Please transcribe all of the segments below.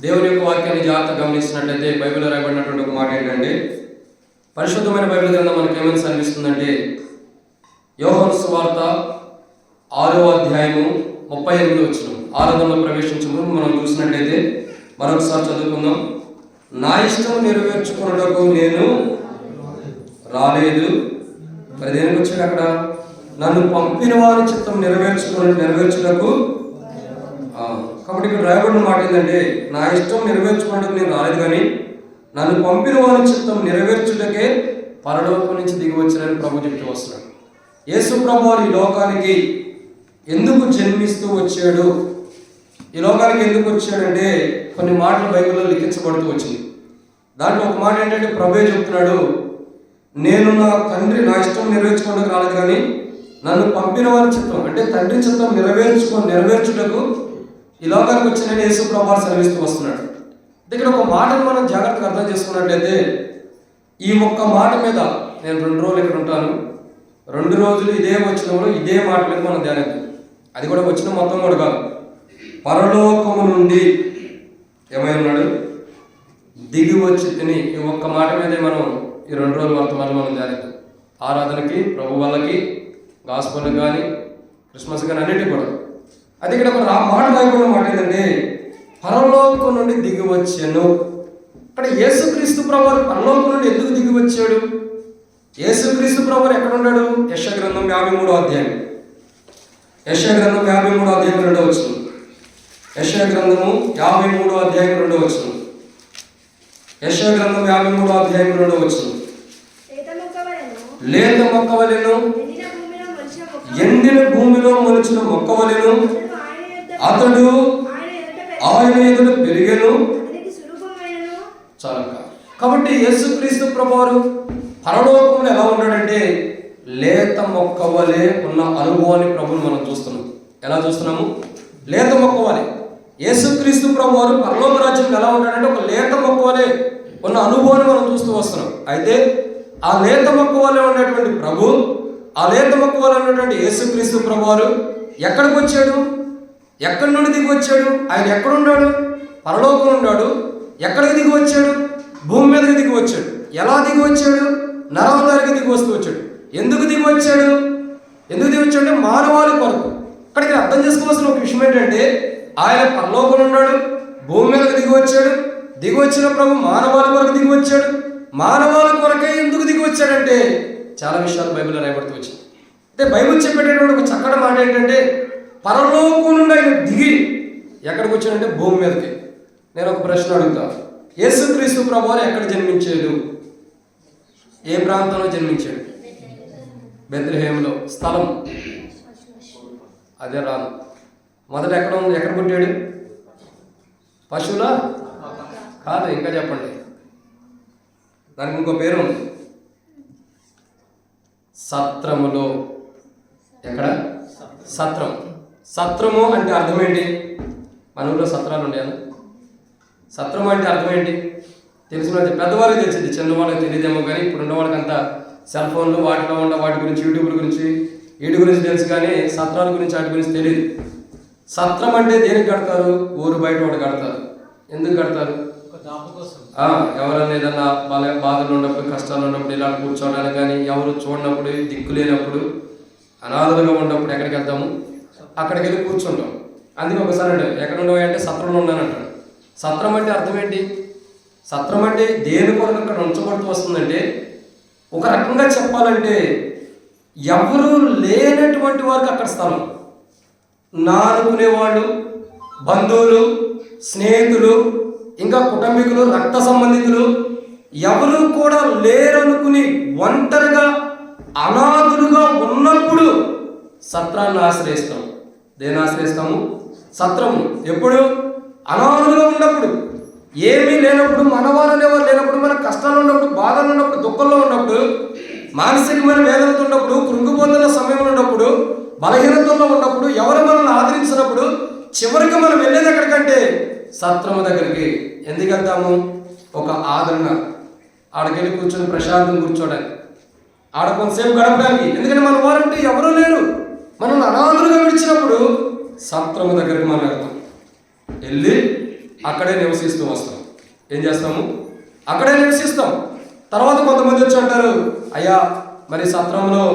దేవుని యొక్క వాక్యాన్ని జాగ్రత్తగా గమనిస్తున్నట్లయితే బైబిల్లో రాయబడినటువంటి ఒక మాట ఏంటంటే, పరిశుద్ధమైన బైబిల్ గ్రంథం మనకి ఏమని అనిపిస్తుందంటే, యోహాను సువార్త 6వ అధ్యాయము 38వ వచనం. ఆరాధనలో ప్రవేశించే ముందు మనం చూసినట్లయితే మరొకసారి చదువుకుందాం. నా ఇష్టం నెరవేర్చుకున్నటకు నేను రాలేదు. మరి దేనికి వచ్చాడు? అక్కడ నన్ను పంపిన వారి చిత్తం నెరవేర్చుటకు. కాబట్టి ఇక్కడ రాయబడిన మాట ఏంటంటే, నా ఇష్టం నెరవేర్చుకున్నట్టు నేను రాలేదు, కానీ నన్ను పంపిన వారి చిత్తం నెరవేర్చుటకే పరలోకం నుంచి దిగి వచ్చినని ప్రభు చెప్తూ వస్తున్నాడు. యేసు ప్రభు ఈ లోకానికి ఎందుకు జన్మిస్తూ వచ్చాడు, ఈ లోకానికి ఎందుకు వచ్చాడంటే కొన్ని మాటలు బైబిల్లో లిఖించబడుతూ వచ్చింది. దాంట్లో ఒక మాట ఏంటంటే, ప్రభువే చెప్తున్నాడు, నేను నా తండ్రి నా ఇష్టం నెరవేర్చుకోవడానికి రాలేదు, కానీ నన్ను పంపిన వారి చిత్తం అంటే తండ్రి చిత్తం నెరవేర్చుటకు ఈ లోకానికి వచ్చిన యేసు ప్రభు సెలవిస్తూ వస్తున్నాడు. ఇక్కడ ఒక మాటను మనం జాగ్రత్తగా అర్థం చేసుకున్నట్లయితే, ఈ ఒక్క మాట మీద నేను 2 రోజులు ఇక్కడ ఉంటాను, 2 రోజులు ఇదే వచనంలో ఇదే మాట మీద మనం ధ్యానిద్దాం. అది కూడా వచ్చిన మొత్తం కూడా కాదు, పరలోకము నుండి ఏమై ఉన్నాడు, దిగి వచ్చి తిని. ఈ ఒక్క మాట మీదే మనం ఈ 2 రోజుల వర్తమానం మనం ధ్యానిద్దాం. ఆరాధనకి, ప్రభు వాళ్ళకి, గాస్పల్ కానీ, క్రిస్మస్ కానీ అన్నిటికీ కూడా. అది ఇక్కడ ఒక మాట రాయకుండా మాట ఏంటంటే, పరలోకం నుండి దిగి వచ్చాను. ఇక్కడ యేసుక్రీస్తు ప్రభువు పరలోకం నుండి ఎందుకు దిగి వచ్చాడు? యేసుక్రీస్తు ప్రభువు ఎక్కడ ఉన్నాడు? యెషయా గ్రంథం 53వ అధ్యాయం. యెషయా గ్రంథం 53వ అధ్యాయం 2వ వచనం. యెషయా గ్రంథము 53వ అధ్యాయం 2వ వచనం. యెషయా గ్రంథం 53వ అధ్యాయం 2వ వచనం. లేత మొక్క వలెను, ఎండిన భూమిలో మొలిచిన మొక్క వలెను అతడు ఆయన ఎదుట పెరిగెను. చాలక కాబట్టి యేసుక్రీస్తు ప్రభువారు పరలోకంలో ఎలా ఉన్నాడంటే, లేత మొక్క వలె ఉన్న అనుభవాన్ని ప్రభువుని మనం చూస్తున్నాం. ఎలా చూస్తున్నాము? లేత మొక్క వలె. యేసుక్రీస్తు ప్రభువారు పరలోక రాజ్యంలో ఎలా ఉంటాడంటే, ఒక లేత మొక్క వలె ఉన్న అనుభవాన్ని మనం చూస్తూ వస్తున్నాం. అయితే ఆ లేత మొక్క వలె ఉన్నటువంటి ప్రభు, ఆ లేత మొక్క వలె ఉన్నటువంటి యేసుక్రీస్తు ప్రభువారు ఎక్కడికి వచ్చాడు? ఎక్కడి నుండి దిగి వచ్చాడు? ఆయన ఎక్కడున్నాడు? పరలోకం ఉన్నాడు. ఎక్కడికి దిగి వచ్చాడు? భూమి మీదకి దిగి వచ్చాడు. ఎలా దిగి వచ్చాడు? నరవతారికి దిగి వస్తూ వచ్చాడు. ఎందుకు దిగి వచ్చాడు? ఎందుకు దిగి వచ్చాడు అంటే మానవాళి కొరకు. ఇక్కడికి అర్థం చేసుకోవాల్సిన ఒక విషయం ఏంటంటే, ఆయన పరలోకం ఉన్నాడు, భూమి మీదకి దిగి వచ్చాడు. దిగి వచ్చిన ప్రభు మానవాళి కొరకు దిగి వచ్చాడు. మానవాళి కొరకే ఎందుకు దిగి వచ్చాడంటే చాలా విషయాలు బైబిల్లో రాయబడుతూ వచ్చింది. అంటే బైబిల్ చెప్పేటటువంటి ఒక చక్కటి మాట ఏంటంటే, పరలోకం నుండి ఆయన దిగి ఎక్కడికి వచ్చాడంటే భూమి మీదకి. నేను ఒక ప్రశ్న అడుగుతా, యేసుక్రీస్తు ప్రభువారు ఎక్కడ జన్మించాడు? ఏ ప్రాంతంలో జన్మించాడు? బెత్లెహేములో. స్థలం అదే రాను. మొదట ఎక్కడ పుట్టాడు? పశువులా? కాదు, ఇంకా చెప్పండి. దానికి ఇంకో పేరు ఉంది, సత్రములో. ఎక్కడ? సత్రం. సత్రము అంటే అర్థం ఏంటి? మన ఊళ్ళో సత్రాలు ఉండేనా? సత్రం అంటే అర్థం ఏంటి? తెలిసిన పెద్దవాళ్ళకి తెలిసింది, చిన్నవాళ్ళకి తెలియదేమో. కానీ ఇప్పుడు ఉన్న వాళ్ళకంతా సెల్ ఫోన్లు, వాటిలో ఉన్న వాటి గురించి, యూట్యూబ్ల గురించి, వీటి గురించి తెలుసు, కానీ సత్రాల గురించి వాటి గురించి తెలియదు. సత్రం అంటే దేనికి కడతారు? ఊరు బయట ఒకటి కడతారు. ఎందుకు కడతారు? ఎవరైనా ఏదన్నా బాధలు ఉన్నప్పుడు, కష్టాలు ఉన్నప్పుడు ఇలా కూర్చోవడానికి, కానీ ఎవరు చూడనప్పుడు, దిక్కు లేనప్పుడు, అనాథలుగా ఉన్నప్పుడు ఎక్కడికి వెళ్తాము? అక్కడికి వెళ్ళి కూర్చుంటాం. అందుకే ఒకసారి అంటే ఎక్కడ ఉండవు అంటే సత్రంలో ఉన్నానంటాడు. సత్రం అంటే అర్థం ఏంటి? సత్రం అంటే దేని కొరకు అక్కడ ఉంచబడుతూ వస్తుందంటే, ఒక రకంగా చెప్పాలంటే ఎవరు లేనటువంటి వారికి అక్కడ స్థలం. నా అనుకునేవాళ్ళు, బంధువులు, స్నేహితులు, ఇంకా కుటుంబీకులు, రక్త సంబంధికులు ఎవరు కూడా లేరనుకుని ఒంటరిగా అనాథులుగా ఉన్నప్పుడు సత్రాన్ని ఆశ్రయిస్తాం. దేన్ని ఆశ్రయిస్తాము? సత్రము. ఎప్పుడు? అనాథులుగా ఉన్నప్పుడు, ఏమీ లేనప్పుడు, మనవారు అనేవారు లేనప్పుడు, మన కష్టాలు ఉన్నప్పుడు, బాధలు ఉన్నప్పుడు, దుఃఖంలో ఉన్నప్పుడు, మానసికమైన వేదనతో ఉన్నప్పుడు, కృంగిపోతున్న సమయంలో ఉన్నప్పుడు, బలహీనతలో ఉన్నప్పుడు, ఎవరు మనల్ని ఆదరించినప్పుడు, చివరికి మనం వెళ్ళేది ఎక్కడికంటే సత్రము దగ్గరికి. ఎందుకు వెళ్తాము? ఒక ఆదరణ. ఆడకెళ్ళి కూర్చొని ప్రశాంతం కూర్చోడానికి, ఆడ కొంతసేపు గడపడానికి. ఎందుకంటే మన వారంటే ఎవరూ లేరు. మనం అనాథులుగా విడిచినప్పుడు సత్రము దగ్గరికి మనం వెళ్తాం. వెళ్ళి అక్కడే నివసిస్తూ వస్తాం. ఏం చేస్తాము? అక్కడే నివసిస్తాం. తర్వాత కొంతమంది వచ్చి అంటారు, అయ్యా మరి సత్రంలో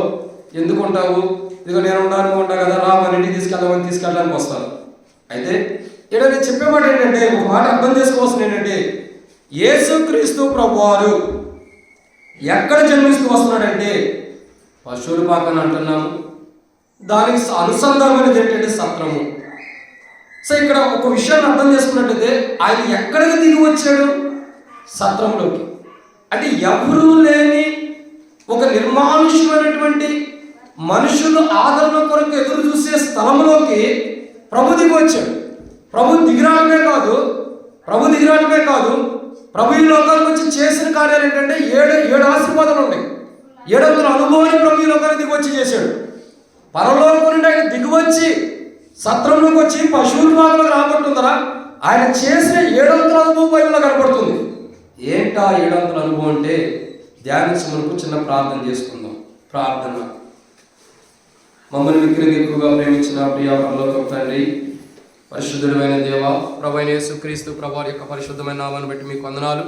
ఎందుకు ఉంటావు? ఇదిగో నేను ఉంటా కదా, రా మన ఇంటికి తీసుకెళ్ళడానికి వస్తాను. అయితే ఇక్కడ నేను చెప్పే మాట ఏంటంటే, ఒక మాట అర్థం చేసుకోవాల్సింది ఏంటంటే, యేసుక్రీస్తు ప్రభువారు ఎక్కడ జన్మిస్తూ వస్తున్నాడంటే పశువుల పాకని అంటున్నాము. దానికి అనుసంధానమైనది ఏంటంటే సత్రము. సో ఇక్కడ ఒక విషయాన్ని అర్థం చేసుకున్నట్టయితే ఆయన ఎక్కడికి దిగి వచ్చాడు? సత్రంలోకి. అంటే ఎవరూ లేని ఒక నిర్మానుష్యమైనటువంటి మనుషులు ఆదరణ కొరకు ఎదురు చూసే స్థలంలోకి ప్రభు దిగి వచ్చాడు. ప్రభు దిగిరాడమే కాదు ప్రభు ఈ లోకానికి వచ్చి చేసిన కార్యాలు ఏంటంటే 7 ఆశీర్వాదాలు ఉన్నాయి. 700 అనుభవాన్ని ప్రభు ఈ లోకానికి దిగి వచ్చి చేశాడు. పరలోకం నుండి ఆయన దిగివచ్చి సత్రంలోకి వచ్చి పశువుల పాకలోకి రాబడుతుందరా, ఆయన చేసిన 700 అనుభవం బైబిల్లో కనపడుతుంది. ఏంటా 700 అనుభవం అంటే ధ్యానించి మనకు చిన్న ప్రార్థన చేసుకుందాం. ప్రార్థన. మమ్మల్ని మిక్కిలిగా ఎక్కువగా ప్రేమించిన ప్రియ పరలోకపు తండ్రి, పరిశుద్ధుడైన దేవ, ప్రభువైన యేసుక్రీస్తు ప్రభువారి యొక్క పరిశుద్ధమైన నామాన్ని బట్టి మీకు వందనాలు.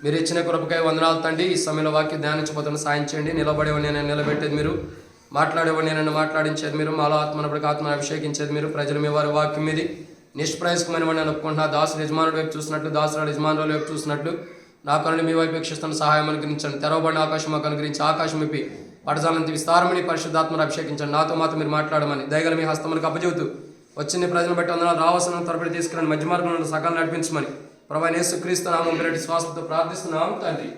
మీరు ఇచ్చిన కృపకై వందనాలు తండ్రి. ఈ సమయంలో వాక్యం ధ్యానించబోతున్న సాయం చేయండి. నిలబడేవాడిని నేను నిలబెట్టేది మీరు, మాట్లాడేవాడిని నన్ను మాట్లాడించేది మీరు, మాలో ఆత్మను ఆత్మను అభిషేకించేది మీరు. ప్రజలు మీ వారి వాక్యం మీది నిష్ప్రయాసకమైన వాడిని అనుకుంటున్నా. దాసుడు యజమానుడు వైపు చూసినట్లు, దాసురాలు యజమానుల వైపు చూసినట్లు నా కనులు మీ వైపు వీక్షిస్తున్న సహాయం అనుగ్రహించండి. తెరవబడిన ఆకాశం మాకు అనుగ్రహించి, ఆకాశం ఇప్పి పడజాలంత విస్తారమని పరిశుద్ధాత్మను అభిషేకించండి. నాతో మాత్రం మీరు మాట్లాడమని దయగల మీ హస్తములకు అప్పచెబుతూ వచ్చిన ప్రజలను బట్టి వందనాలు. రావాల్సిన తరబడి తీసుకురండి. మధ్య మార్గంలో సకాలం నడిపించమని ప్రభువైన యేసుక్రీస్తు నామం పేరిట శ్వాసతో ప్రార్థిస్తున్నాం తండ్రి.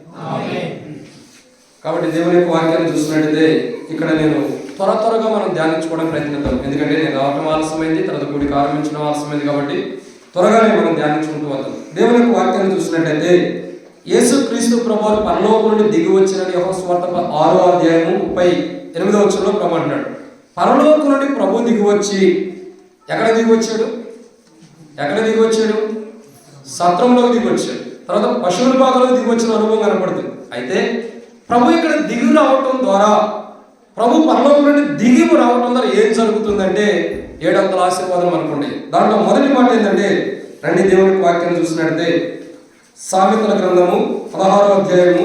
కాబట్టి దేవుని యొక్క వాక్యాన్ని చూసినట్టయితే ఇక్కడ నేను త్వరగా మనం ధ్యానించుకోవడానికి ప్రయత్నిద్దాం. ఎందుకంటే నేను రావటం ఆలస్యమైంది, తర్వాత కూడికి ఆరంభించడం ఆలస్యమైంది. కాబట్టి త్వరగానే మనం ధ్యానించుకుంటూ వద్దాం. దేవుని యొక్క వాక్యాన్ని చూసినట్టయితే యేసుక్రీస్తు ప్రభువు పరలోకం నుండి దిగి వచ్చిన యోహాను సువార్త 6వ అధ్యాయము 38వ వచనంలో ప్రభు అంటున్నాడు, పరలోకం నుండి ప్రభు దిగి వచ్చి ఎక్కడ దిగి వచ్చాడు? సత్రంలోకి దిగి వచ్చాడు. తర్వాత పశువుల పాకలోకి దిగి వచ్చిన అనుభవం కనపడుతుంది. అయితే ప్రభు ఇక్కడ దిగి రావటం ద్వారా, ప్రభు పరలోకం నుండి దిగి రావటం ద్వారా ఏం జరుగుతుందంటే 700 ఆశీర్వాదం అనుకోండి. దాంట్లో మొదటి మాట ఏంటంటే, రండి దేవునికి వాక్యాన్ని చూసినట్లయితే సామెతల గ్రంథము 16వ అధ్యాయము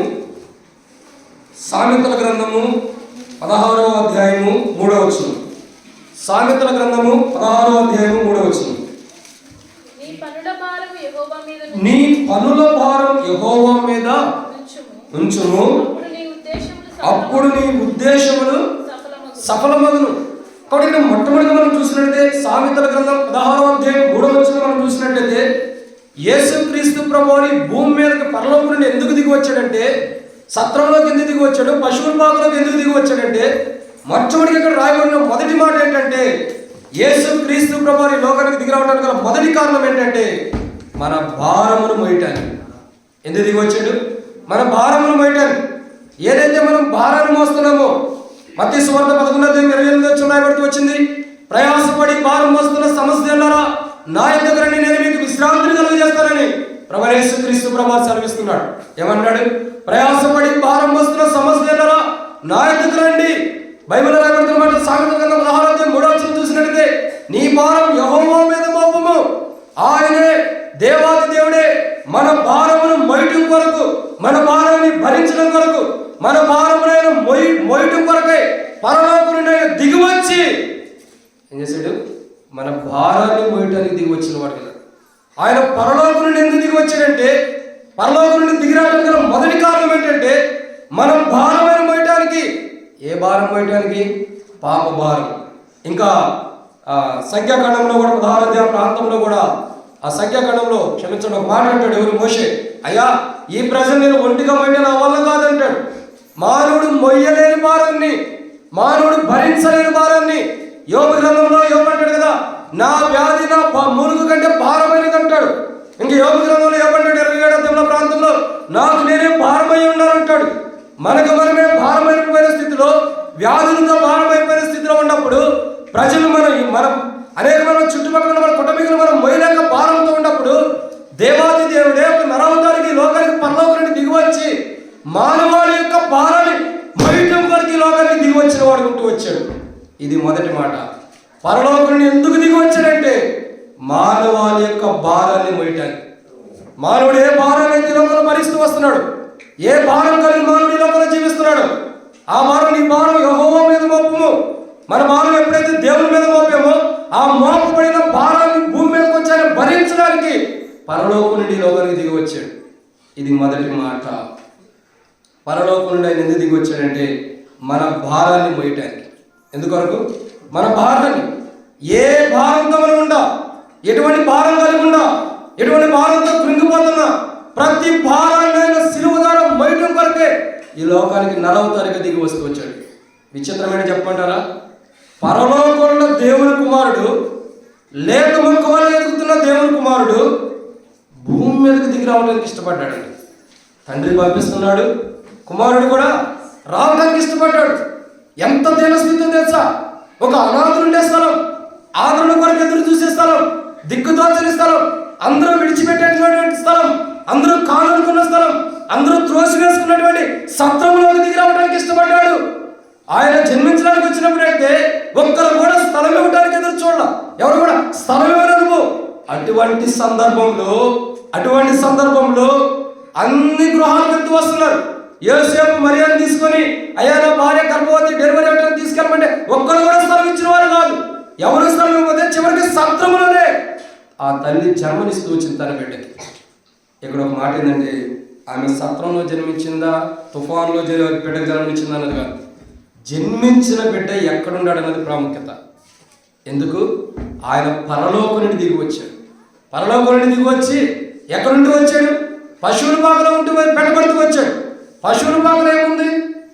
3వ వచనం. సామెతల గ్రంథము 16వ అధ్యాయము 3వ వచనం. నీ పనుల భారం యెహోవా మీద ఉంచుము, అప్పుడు నీ ఉద్దేశములు సఫలమగును. కాబట్టి ఇక్కడ మొట్టమొదటిగా మనం చూసినట్లయితే సామెతల గ్రంథం 16వ అధ్యాయం 3వ వచనం మనం చూసినట్లయితే యేసుక్రీస్తు ప్రభువు భూమి మీదకి పరలోకం నుండి ఎందుకు దిగి వచ్చాడంటే, సత్రంలోకి ఎందుకు దిగి వచ్చాడు, పశువుల పాకలోకి ఎందుకు దిగి వచ్చాడంటే, మొట్టమొదటిగా ఇక్కడ రాయబడిన మొదటి మాట ఏంటంటే, యేసుక్రీస్తు ప్రభువు లోకానికి దిగి రావడానికి గల మొదటి కారణం ఏంటంటే మన భారమును మోయటానికి. ఎందుకు దిగి వచ్చాడు? మన భారమును మోయటానికి. ఏదైతే మనం భారాన్ని మోస్తున్నామో, మత్తయి సువార్త 11:28 రాయబడుతూ వచ్చింది, ప్రయాసపడి భారం మోస్తున్న సమస్యలారా నా యొద్దకు రండి, నేను మీకు విశ్రాంతిని కలుగజేస్తానని ప్రభువైన యేసుక్రీస్తు ప్రభువు సెలవిస్తున్నాడు. ఏమన్నాడు? ప్రయాసపడి భారం మోస్తున్న సమస్యలారా నా యొద్దకు రండి. బైబిల్లో రాయబడుతున్న మాట సామెతల గ్రంథం 16వ అధ్యాయం 3వ వచనం చూసినట్లయితే, నీ భారం యెహోవా మీద మోపుము, ఆయనే దేవాది దేవుడే మన భారమును మోయటం కొరకు, మన భారాన్ని భరించడం కొరకు, మన భారమునైన మోయటం కొరకై పరలోకం నుండి ఆయన దిగి వచ్చి ఏం చేశాడు? మన భారాన్ని మోయటానికి దిగి వచ్చిన వాడు కదా. ఆయన పరలోకం నుండి ఎందుకు దిగి వచ్చాడంటే, పరలోకం నుండి దిగి రావడానికి గల మొదటి కారణం ఏంటంటే మనం భారమైన మోయటానికి. ఏ భారం మోయటానికి? పాప భారం. ఇంకా సంఖ్యాకాండంలో కూడా 16వ అధ్యాయం ప్రాంతంలో కూడా ఆ సంఖ్యాకాండంలో క్షమించండి ఒక మాట అంటాడు. ఎవరు? మోషే. అయ్యా ఈ ప్రజలు నేను ఒంటిగా మోయటం నా వల్ల కాదంటాడు. మానవుడు మొయ్యలేని భారాన్ని, మానవుడు భరించలేని భారాన్ని యోబు గ్రంథంలో యోబు అంటాడు కదా, నా వ్యాధి నా మురుగు కంటే భారమైనది అంటాడు. ఇంక యోబు గ్రంథంలో యోబు అంటాడు 27వ అధ్యాయంలో ప్రాంతంలో, నాకు నేనే భారమై ఉన్నానంటాడు. మనకు మనమే భారమైపోయిన స్థితిలో, వ్యాధులతో భారమైపోయిన స్థితిలో ఉన్నప్పుడు ప్రజలు మనం అనేకమైన చుట్టుపక్కల మన కుటుంబీకులు మనం మొయ్యలేక భారంతో ఉన్నప్పుడు దేవాది దేవుడే ఒక నరవతారికి లోకానికి పరలోకం నుండి దిగివచ్చి మానవాళి యొక్క భారాన్ని మొయ్యటం కొరకు ఈ లోకానికి దిగి వచ్చిన వాడు ఉంటూ వచ్చాడు. ఇది మొదటి మాట. పరలోకం నుండి ఎందుకు దిగి వచ్చాడంటే మానవాళి యొక్క భారాన్ని మోయటానికి. మానవుడు ఏ భారాన్ని అయితే లోకంలో భరిస్తూ వస్తున్నాడు, ఏ భారం కలిగి మానవుడి లోకంలో జీవిస్తున్నాడు, ఆ భారం నీ భారం యెహోవా మీద మోపము. మన భారం ఎప్పుడైతే దేవుని మీద మోపామో ఆ మోపబడిన భారాన్ని భూమి మీదకి వచ్చాయని భరించడానికి పరలోకం నుండి లోకానికి దిగి వచ్చాడు. ఇది మొదటి మాట. పరలోకం నుండి ఆయన ఎందుకు దిగి వచ్చాడంటే మన భారాన్ని మోయటానికి. ఎందుకొరకు? మన భారాన్ని, ఏ భారంతో మనం ఉండా, ఎటువంటి భారం కలిగి ఉండా, ఎటువంటి భారంతో కృంగిపోతున్నా ప్రతి భారాన్ని ఆయన సిలువ ద్వారా మోయటం కొరకే ఈ లోకానికి 40 దిగి వస్తూ వచ్చాడు. విచిత్రమైన చెప్పమంటారా? పరలోకంలో దేవుని కుమారుడు, లేక మొక్క వల్ల ఎదుగుతున్న దేవుని కుమారుడు భూమి మీదకి దిగి రావడానికి ఇష్టపడ్డాడు. తండ్రి పంపిస్తున్నాడు, కుమారుడు కూడా రావడానికి ఇష్టపడ్డాడు. ఎంత దీనస్థితితో తెలుసా? ఒక అనాథులుండే స్థలం, ఆదరణ కొరకు ఎదురు చూసే స్థలం, దిక్కుదోచని స్థలం, అందరూ విడిచిపెట్టేటువంటి స్థలం, అందరూ కానుకున్న స్థలం, అందరూ త్రోసి వేసుకున్నటువంటి సత్రంలోకి దిగి రావడానికి ఇష్టపడ్డాడు. ఆయన జన్మించడానికి వచ్చినప్పుడైతే ఒక్కరు కూడా స్థలం ఇవ్వడానికి ఎదురు చూడాల, ఎవరు కూడా స్థలం ఇవ్వరు. అటువంటి సందర్భంలో అన్ని గృహాలకు వెళ్తూ వస్తున్నారు. యోసేపు మరియను తీసుకొని అయ్యా నా భార్య గర్భవతి, డెలివరీ అవడానికి తీసుకెళ్ళమంటే ఒక్కరు కూడా స్థలం ఇచ్చిన వారు కాదు. ఎవరు స్థలం ఇవ్వకపోతే చివరికి సత్రములోనే ఆ తల్లి జన్మనిస్తూ వచ్చింది తన బిడ్డకి. ఇక్కడ ఒక మాట ఏంటంటే ఆమె సత్రంలో జన్మించిందా, తుఫాన్లో బిడ్డకు జన్మించిందా అన్నది కాదు, జన్మించిన బిడ్డ ఎక్కడున్నాడు అన్నది ప్రాముఖ్యత. ఎందుకు? ఆయన పరలోకం నుండి దిగి వచ్చాడు. పరలోకం నుండి దిగి వచ్చి ఎక్కడుండి వచ్చాడు? పశువుల పాకలో ఉంటూ పెట్టబడుతూ వచ్చాడు. పశువుల పాకలో ఏముంది?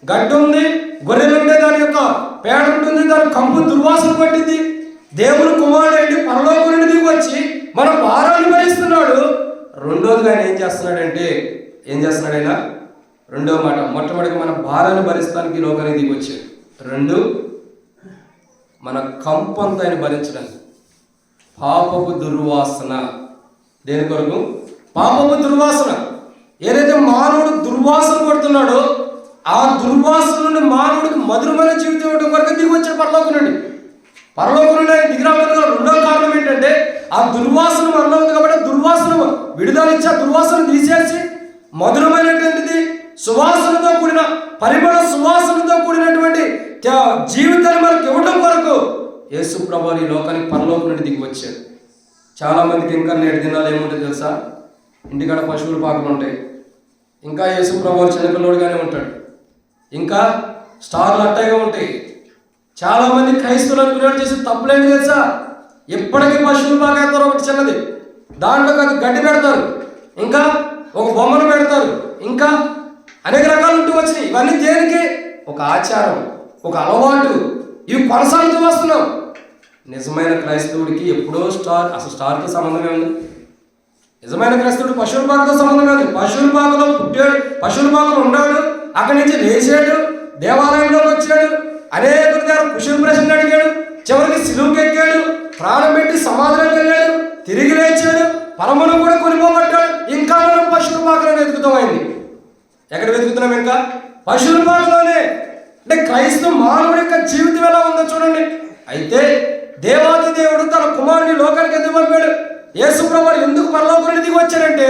గడ్డి ఉంది, గొర్రెలు ఉండే దాని యొక్క పేడ ఉంటుంది, దాని కంపు దుర్వాసన పట్టింది. దేవుని కుమారుడు ఏంటి? పరలోకం నుండి దిగి వచ్చి మన భారాన్ని భరిస్తున్నాడు. రెండోదిగా ఆయన ఏం చేస్తున్నాడంటే ఆయన రెండో మాట, మొట్టమొదటిగా మన భారాన్ని భరిస్తానికి లోకానికి దిగి వచ్చాడు. 2 మన కంపంతా ఆయన భరించడానికి. పాపపు దుర్వాసన. దేని కొరకు? పాపపు దుర్వాసన. ఏదైతే మానవుడు దుర్వాసన పడుతున్నాడో ఆ దుర్వాసన నుండి మానవుడికి మధురమైన జీవితం ఇవ్వడం కొరకు దిగి వచ్చాడు పరలోకం నుండి. పరలోకం నుండి ఆయన దిగి రావడానికి రెండో కారణం ఏంటంటే ఆ దుర్వాసన మనలో ఉంది కాబట్టి దుర్వాసన విడుదల ఇచ్చి ఆ దుర్వాసన తీసేసి మధురమైనటువంటిది సువాసనతో కూడిన పరిమళ సువాసనతో కూడినటువంటి జీవితాన్ని మనకి ఇవ్వడం కొరకు యేసు ప్రభువు ఈ లోకానికి పరలోకం నుండి దిగి వచ్చాడు. చాలా మందికి ఇంకా నేటి దినాలు ఏముంటుంది తెలుసా? ఇంటికాడ పశువుల పాకలు ఉంటాయి, ఇంకా యేసు ప్రభువు చిన్నపిల్లోడుగానే ఉంటాడు, ఇంకా స్టార్లు అట్టగా ఉంటాయి. చాలా మంది క్రైస్తవులు అనుకునేవాడు చేసే తప్పులేంటి తెలుసా? ఎప్పటికీ పశువుల పాక వేస్తారు, ఒకటి చిన్నది, దాంట్లో గడ్డి పెడతారు, ఇంకా ఒక బొమ్మను పెడతారు, ఇంకా అనేక రకాలు ఉంటూ వచ్చినాయి. ఇవన్నీ దేనికి? ఒక ఆచారం, ఒక అలవాటు, ఇవి కొనసాగుతూ వస్తున్నాం. నిజమైన క్రైస్తవుడికి ఎప్పుడో అసలు స్టార్తో సంబంధమే ఉంది. నిజమైన క్రైస్తవుడు పశువుల పాకతో సంబంధమే ఉంది. పశువుల పాకలో పుట్టాడు, పశువుల పాకలో ఉన్నాడు, అక్కడి నుంచి లేచాడు, దేవాలయంలోకి వచ్చాడు, అనేక కుశల ప్రశ్నలు అడిగాడు, చివరికి సిలువుకి ఎక్కాడు, ప్రాణం పెట్టి సమాధిలోకి వెళ్ళాడు, తిరిగి లేచాడు, పరమను కూడా కొనిపోబట్టాడు. ఇంకా మనం పశువుల పాకలో వెతుకుతామైంది. ఎక్కడ వెతుకుతున్నాం? ఇంకా పశువుల పాకలోనే. అంటే క్రైస్తవ మానవుడి యొక్క జీవితం ఎలా ఉందో చూడండి. అయితే దేవాది దేవుడు తన కుమారుని లోకానికి ఎందుకు పంపాడు? యేసు ప్రభువు ఎందుకు పరలోకం దిగి వచ్చాడంటే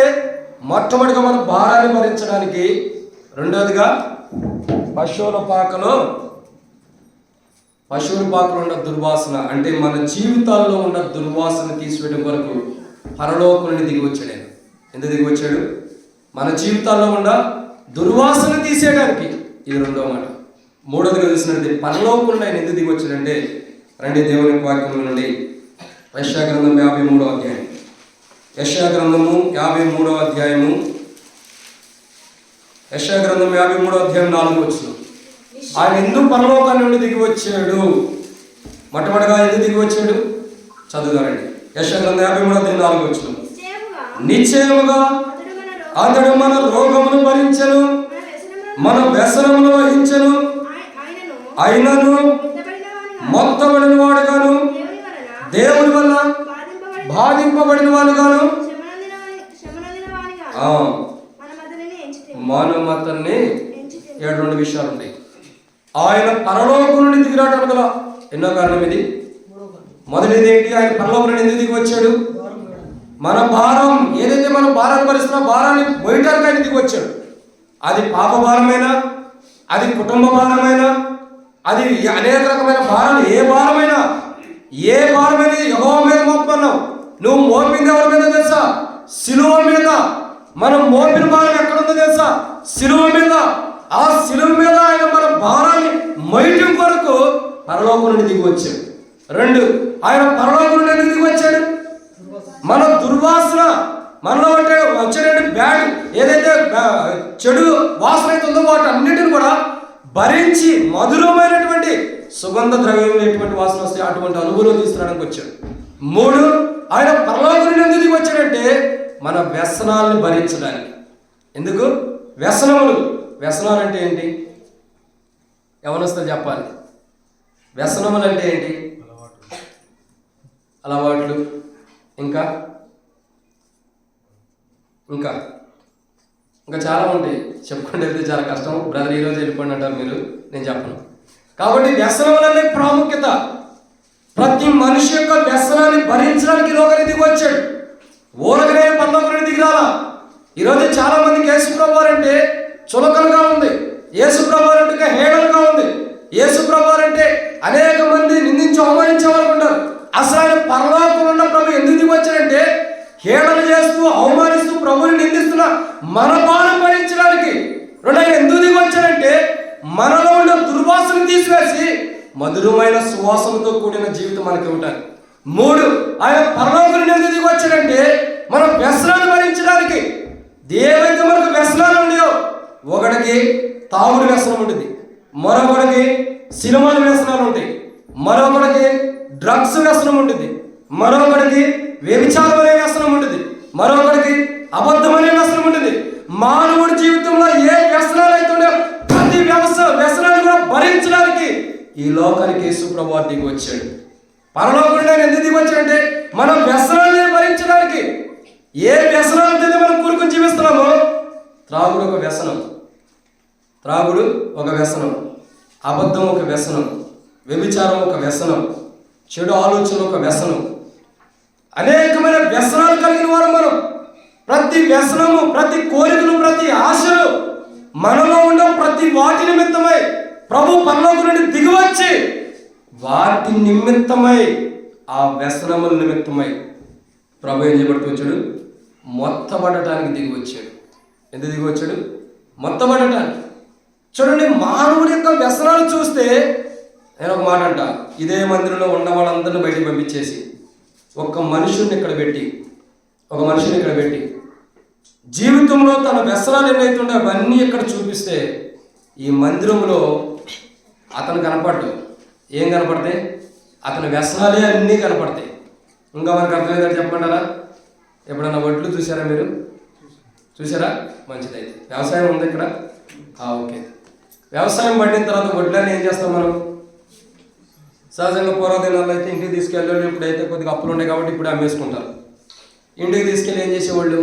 మొట్టమొదటిగా మన భారాన్ని భరించడానికి, రెండోదిగా పశువుల పాకలో ఉన్న దుర్వాసన, అంటే మన జీవితాల్లో ఉన్న దుర్వాసన తీసివేయడం కొరకు పరలోకం నుండి దిగి వచ్చాడు. ఆయన ఎందుకు దిగి వచ్చాడు? మన జీవితాల్లో ఉన్న దుర్వాసన తీసేయడానికి. ఇది రెండో మాట. మూడోదిగా చూసినట్టు పరలోకం నుండి ఆయన ఎందుకు దిగి వచ్చాడంటే, రండి దేవుని వాక్యం నుండి యెషయా గ్రంథం 53వ అధ్యాయం. యెషయా గ్రంథము 53వ అధ్యాయము. యెషయా గ్రంథం 53వ అధ్యాయం 4వ వచనం. ఆయన ఎందుకు పరలోకం నుండి దిగి వచ్చాడు? మొట్టమొదటిగా ఎందుకు దిగి వచ్చాడు? చదువుదారండి. యెషయా గ్రంథం 53వ అధ్యాయం 4వ వచనం. నిశ్చయముగా అతడు మన రోగమును భరించెను, మన వ్యసనమును వహించెను, అయినను మొత్తబడిన వాడుగాను, దేవుని వల్ల బాధింపబడిన వాడుగాను మనం అతన్ని 7 విషయాలు ఉంటాయి. ఆయన పరలోకం నుండి దిగిరావడానికి గల ఎన్నో కారణం ఇది? మొదటిది ఏంటి? ఆయన పరలోకం నుండి ఎందుకు దిగి వచ్చాడు? మన భారం ఏదైతే మనం భారాన్ని భరిస్తున్నా భారాన్ని మోయటానికి ఆయన దిగి వచ్చాడు. అది పాప భారమైనా, అది కుటుంబ భారమైనా, అది అనేక రకమైన భారాలు, ఏ భారమైనా యెహోవా మీద మోపన్నావు. నువ్వు మోపింది ఎవరి మీద తెలుసా? సిలువ మీద. మనం మోపిన భారం ఎక్కడుందో తెలుసా? సిలువ మీద. ఆ సిలువ మీద ఆయన మన భారాన్ని మోయటం కొరకు పరలోకం నుండి దిగి వచ్చాడు. 2, ఆయన పరలోకం నుండి ఎందుకు దిగి వచ్చాడు? మన దుర్వాసన, మనలో వచ్చేటువంటి బ్యాడ్ ఏదైతే చెడు వాసన అయితే ఉందో వాటి అన్నిటిని కూడా భరించి మధురమైనటువంటి సుగంధ ద్రవ్యమైనటువంటి వాసన వస్తే అటువంటి అనుభవం తీసుకురావడానికి వచ్చాడు. 3, ఆయన పరలోకం నుండి ఎందుకు దిగి వచ్చాడంటే మన వ్యసనాలను భరించడానికి. ఎందుకు? వ్యసనాలు అంటే ఏంటి? యవనస్తులు చెప్పాలి. వ్యసనములు అంటే ఏంటి? అలవాట్లు. ఇంకా చాలా ఉంటాయి, చెప్పుకుంటే వెళ్తే చాలా కష్టం. బ్రదర్ ఈరోజు వెళ్ళిపోండి అంటారు మీరు, నేను చెప్పను. కాబట్టి వ్యసనములనే ప్రాముఖ్యత. ప్రతి మనిషి యొక్క వ్యసనాన్ని భరించడానికి లోకరికి దిగి వచ్చాడు. ఊరకనే పరలోకం దిగి రాలా. ఈరోజు చాలా మందికి యేసుప్రభువు అంటే చులకలుగా ఉంది, యేసుప్రభువు అంటే హేళనగా ఉంది, యేసుప్రభువు అంటే అనేక మంది నిందించి అవమానించేవారు. అసలు ఆయన పరలోకంలో ఉన్న ప్రభు ఎందుకు దిగి వచ్చాడంటే హేళన చేస్తూ అవమానిస్తూ ప్రభుని నిందిస్తున్న మన భారం భరించడానికి. 2, ఆయన ఎందుకు దిగి వచ్చాడంటే మనలో ఉన్న దుర్వాసన తీసివేసి మధురమైన సువాసనతో కూడిన జీవితం మనకి ఇవ్వటానికి. 3, ఆయన పరలోకం నుండి ఎందుకు దిగి వచ్చాడంటే మన వ్యసనాలు భరించడానికి. ఏవైతే మనకు వ్యసనాలు ఉన్నాయో, ఒకడికి తాగుడు వ్యసనం ఉంటుంది, మరొకడికి సినిమాల వ్యసనాలు ఉంటాయి, మరొకడికి డ్రగ్స్ వ్యసనం ఉంటుంది, మరొకడికి వ్యభిచారం అనే వ్యసనం ఉంటుంది, మరొకడికి అబద్ధం అనే వ్యసనం ఉంటుంది. మానవుడి జీవితంలో ఏ వ్యసనాలు అయితే ఉన్నాయో ప్రతి వ్యసనాన్ని కూడా భరించడానికి ఈ లోకానికి యేసుప్రభువు దిగి వచ్చాడు. పరలోకం ఆయన ఎందుకు దిగి వచ్చాడంటే మన వ్యసనాన్ని భరించడానికి. ఏ వ్యసనాలతో మనం కూరుకుని జీవిస్తున్నామో, త్రాగుడు ఒక వ్యసనం, అబద్ధం ఒక వ్యసనం, వ్యభిచారం ఒక వ్యసనం, చెడు ఆలోచన ఒక వ్యసనం, అనేకమైన వ్యసనాలు కలిగిన వారు మనం. ప్రతి వ్యసనము, ప్రతి కోరికలు, ప్రతి ఆశలు మనలో ఉన్న ప్రతి వాటి నిమిత్తమై ప్రభు పరలోకం నుండి దిగి వచ్చి వాటి నిమిత్తమై, ఆ వ్యసనముల నిమిత్తమై ప్రభు ఏం చేయబడుతూ వచ్చాడు? మొత్తబడటానికి దిగి వచ్చాడు. ఎందుకు దిగి వచ్చాడు? మొత్తబడటానికి. చూడండి, మానవుడి యొక్క వ్యసనాలు చూస్తే, నేను ఒక మాట అంట, ఇదే మందిరంలో ఉన్న వాళ్ళందరినీ బయటికి పంపించేసి ఒక మనుషుని ఇక్కడ పెట్టి జీవితంలో తన వ్యసనాలు ఏమైతుండే అవన్నీ ఇక్కడ చూపిస్తే ఈ మందిరంలో అతను కనపడ్డు. ఏం కనపడతాయి? అతని వ్యసనాలే అన్నీ కనపడతాయి. ఇంకా మనకు అర్థమైందని చెప్పమంటారా? ఎప్పుడన్నా వడ్లు చూసారా మీరు? చూసారా? మంచిదైతే. వ్యవసాయం ఉంది ఇక్కడ? ఓకే. వ్యవసాయం పండిన తర్వాత వడ్లన్నీ ఏం చేస్తాం మనం? సహజంగా పూర్వదినాల్లో అయితే ఇంటికి తీసుకెళ్ళాలి. ఇప్పుడైతే కొద్దిగా అప్పులు ఉన్నాయి కాబట్టి ఇప్పుడు అమ్మేసుకుంటారు. ఇంటికి తీసుకెళ్ళి ఏం చేసేవాళ్ళు?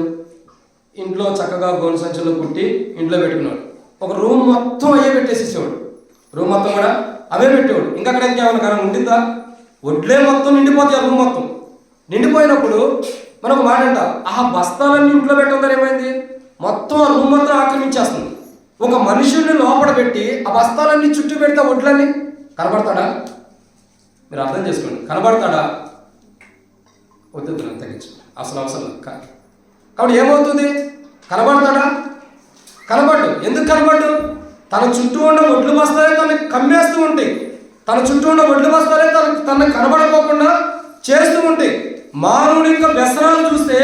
ఇంట్లో చక్కగా గోను సంచుల్లో కుట్టి ఇంట్లో పెట్టుకున్నాడు. ఒక రూమ్ మొత్తం అయ్యే పెట్టేసేసేవాడు. రూమ్ మొత్తం కూడా అవే పెట్టేవాడు. ఇంకా అక్కడ ఇంకేమైనా కారణం ఉంటుందా? వడ్లే మొత్తం నిండిపోతాయి. ఆ రూమ్ మొత్తం నిండిపోయినప్పుడు మనకు మాట అంట, ఆ బస్తాలన్నీ ఇంట్లో పెట్టడం ఏమైంది? మొత్తం ఆ రూమ్ మొత్తం ఆక్రమించేస్తుంది. ఒక మనుషుల్ని లోపల పెట్టి ఆ బస్తాలన్నీ చుట్టూ పెడితే వడ్లన్నీ కనబడతాడా? మీరు అర్థం చేసుకోండి. కనబడతాడా? వద్దు, తగ్గించు, అసలు అవసరం. కాబట్టి ఏమవుతుంది? కనబడతాడా? కనబడ్డు. ఎందుకు కనబడ్డు? తన చుట్టూ ఉన్న వడ్లు బస్తాలే తనని కమ్మేస్తూ ఉంటాయి. తన చుట్టూ ఉన్న వడ్లు బస్తాలే తనని కనబడకోకుండా చేస్తూ ఉంటాయి. మానవుడి యొక్క వ్యసనాలు చూస్తే,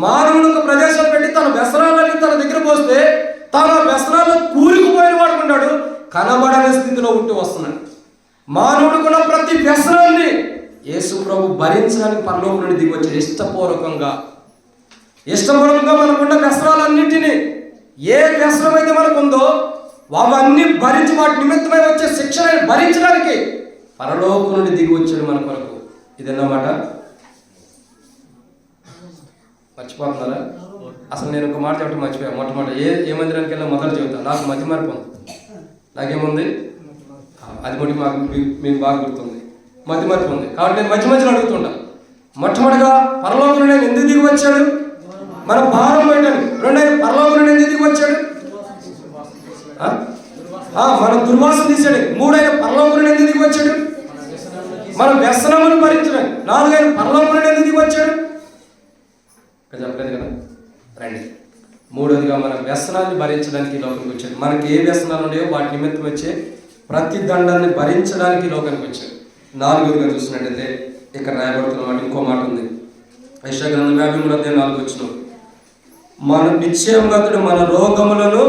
మానవుడి యొక్క ప్రదేశాలు పెట్టి తన వ్యసనాలన్నీ తన దగ్గర పోస్తే తన వ్యసనాల్లో కూలికుపోయిన వాడుకున్నాడు, కనబడని స్థితిలో ఉంటూ వస్తున్నాడు. మానవుడు కూడా ప్రతి వ్యసనాన్ని యేసు ప్రభు భరించడానికి పరలోకం నుండి దిగి వచ్చి ఇష్టపూర్వకంగా మనకున్న వ్యసనాలన్నింటినీ, ఏ వ్యసనం అయితే మనకుందో అవన్నీ భరించి వాటి నిమిత్తమై వచ్చే శిక్షణ భరించడానికి పరలోకం నుండి దిగి వచ్చాడు మన కొరకు. ఇదన్నమాట. మర్చిపోతున్నారా? అసలు నేను ఒక మాట చెప్పడం మర్చిపోయాను. మొట్టమొదటి ఏ మందిరానికి వెళ్ళినా మొదలు చెబుతాను. నాకు మధ్య మార్పు నాకేముంది? అది మొదటి మీకు బాగా గుర్తుంది. మతిమరుపు ఉంది. కాబట్టి నేను మధ్య మధ్యలో అడుగుతుంటా. మొట్టమొదటిగా పరలోకం నుండి ఆయన ఎందుకు దిగి వచ్చాడు? మన భారం పోయడానికి. రెండు, ఆయన పరలోకం నుండి ఎందుకు దిగి వచ్చాడు? మన దుర్వాసన తీసాడు. మూడు, ఆయన పరలోకం నుండి ఎందుకు దిగి వచ్చాడు? మన వ్యసనమును భరించడానికి. నాలుగు, ఆయన పరలోకం నుండి ఎందుకు దిగి వచ్చాడు? చెప్పలేదు కదా. రండి. మూడోదిగా మన వ్యసనాన్ని భరించడానికి లోకానికి వచ్చాడు. మనకి ఏ వ్యసనాలు ఉన్నాయో వాటి నిమిత్తం వచ్చే ప్రతి దండాన్ని భరించడానికి లోకానికి వచ్చాడు. నాలుగోదిగా చూసినట్టయితే ఇక్కడ రాయబడుతున్న మాట, ఇంకో మాట ఉంది. యెషయా గ్రంథం 53:4 మన నిశ్చయంగా అతడు మన రోగములను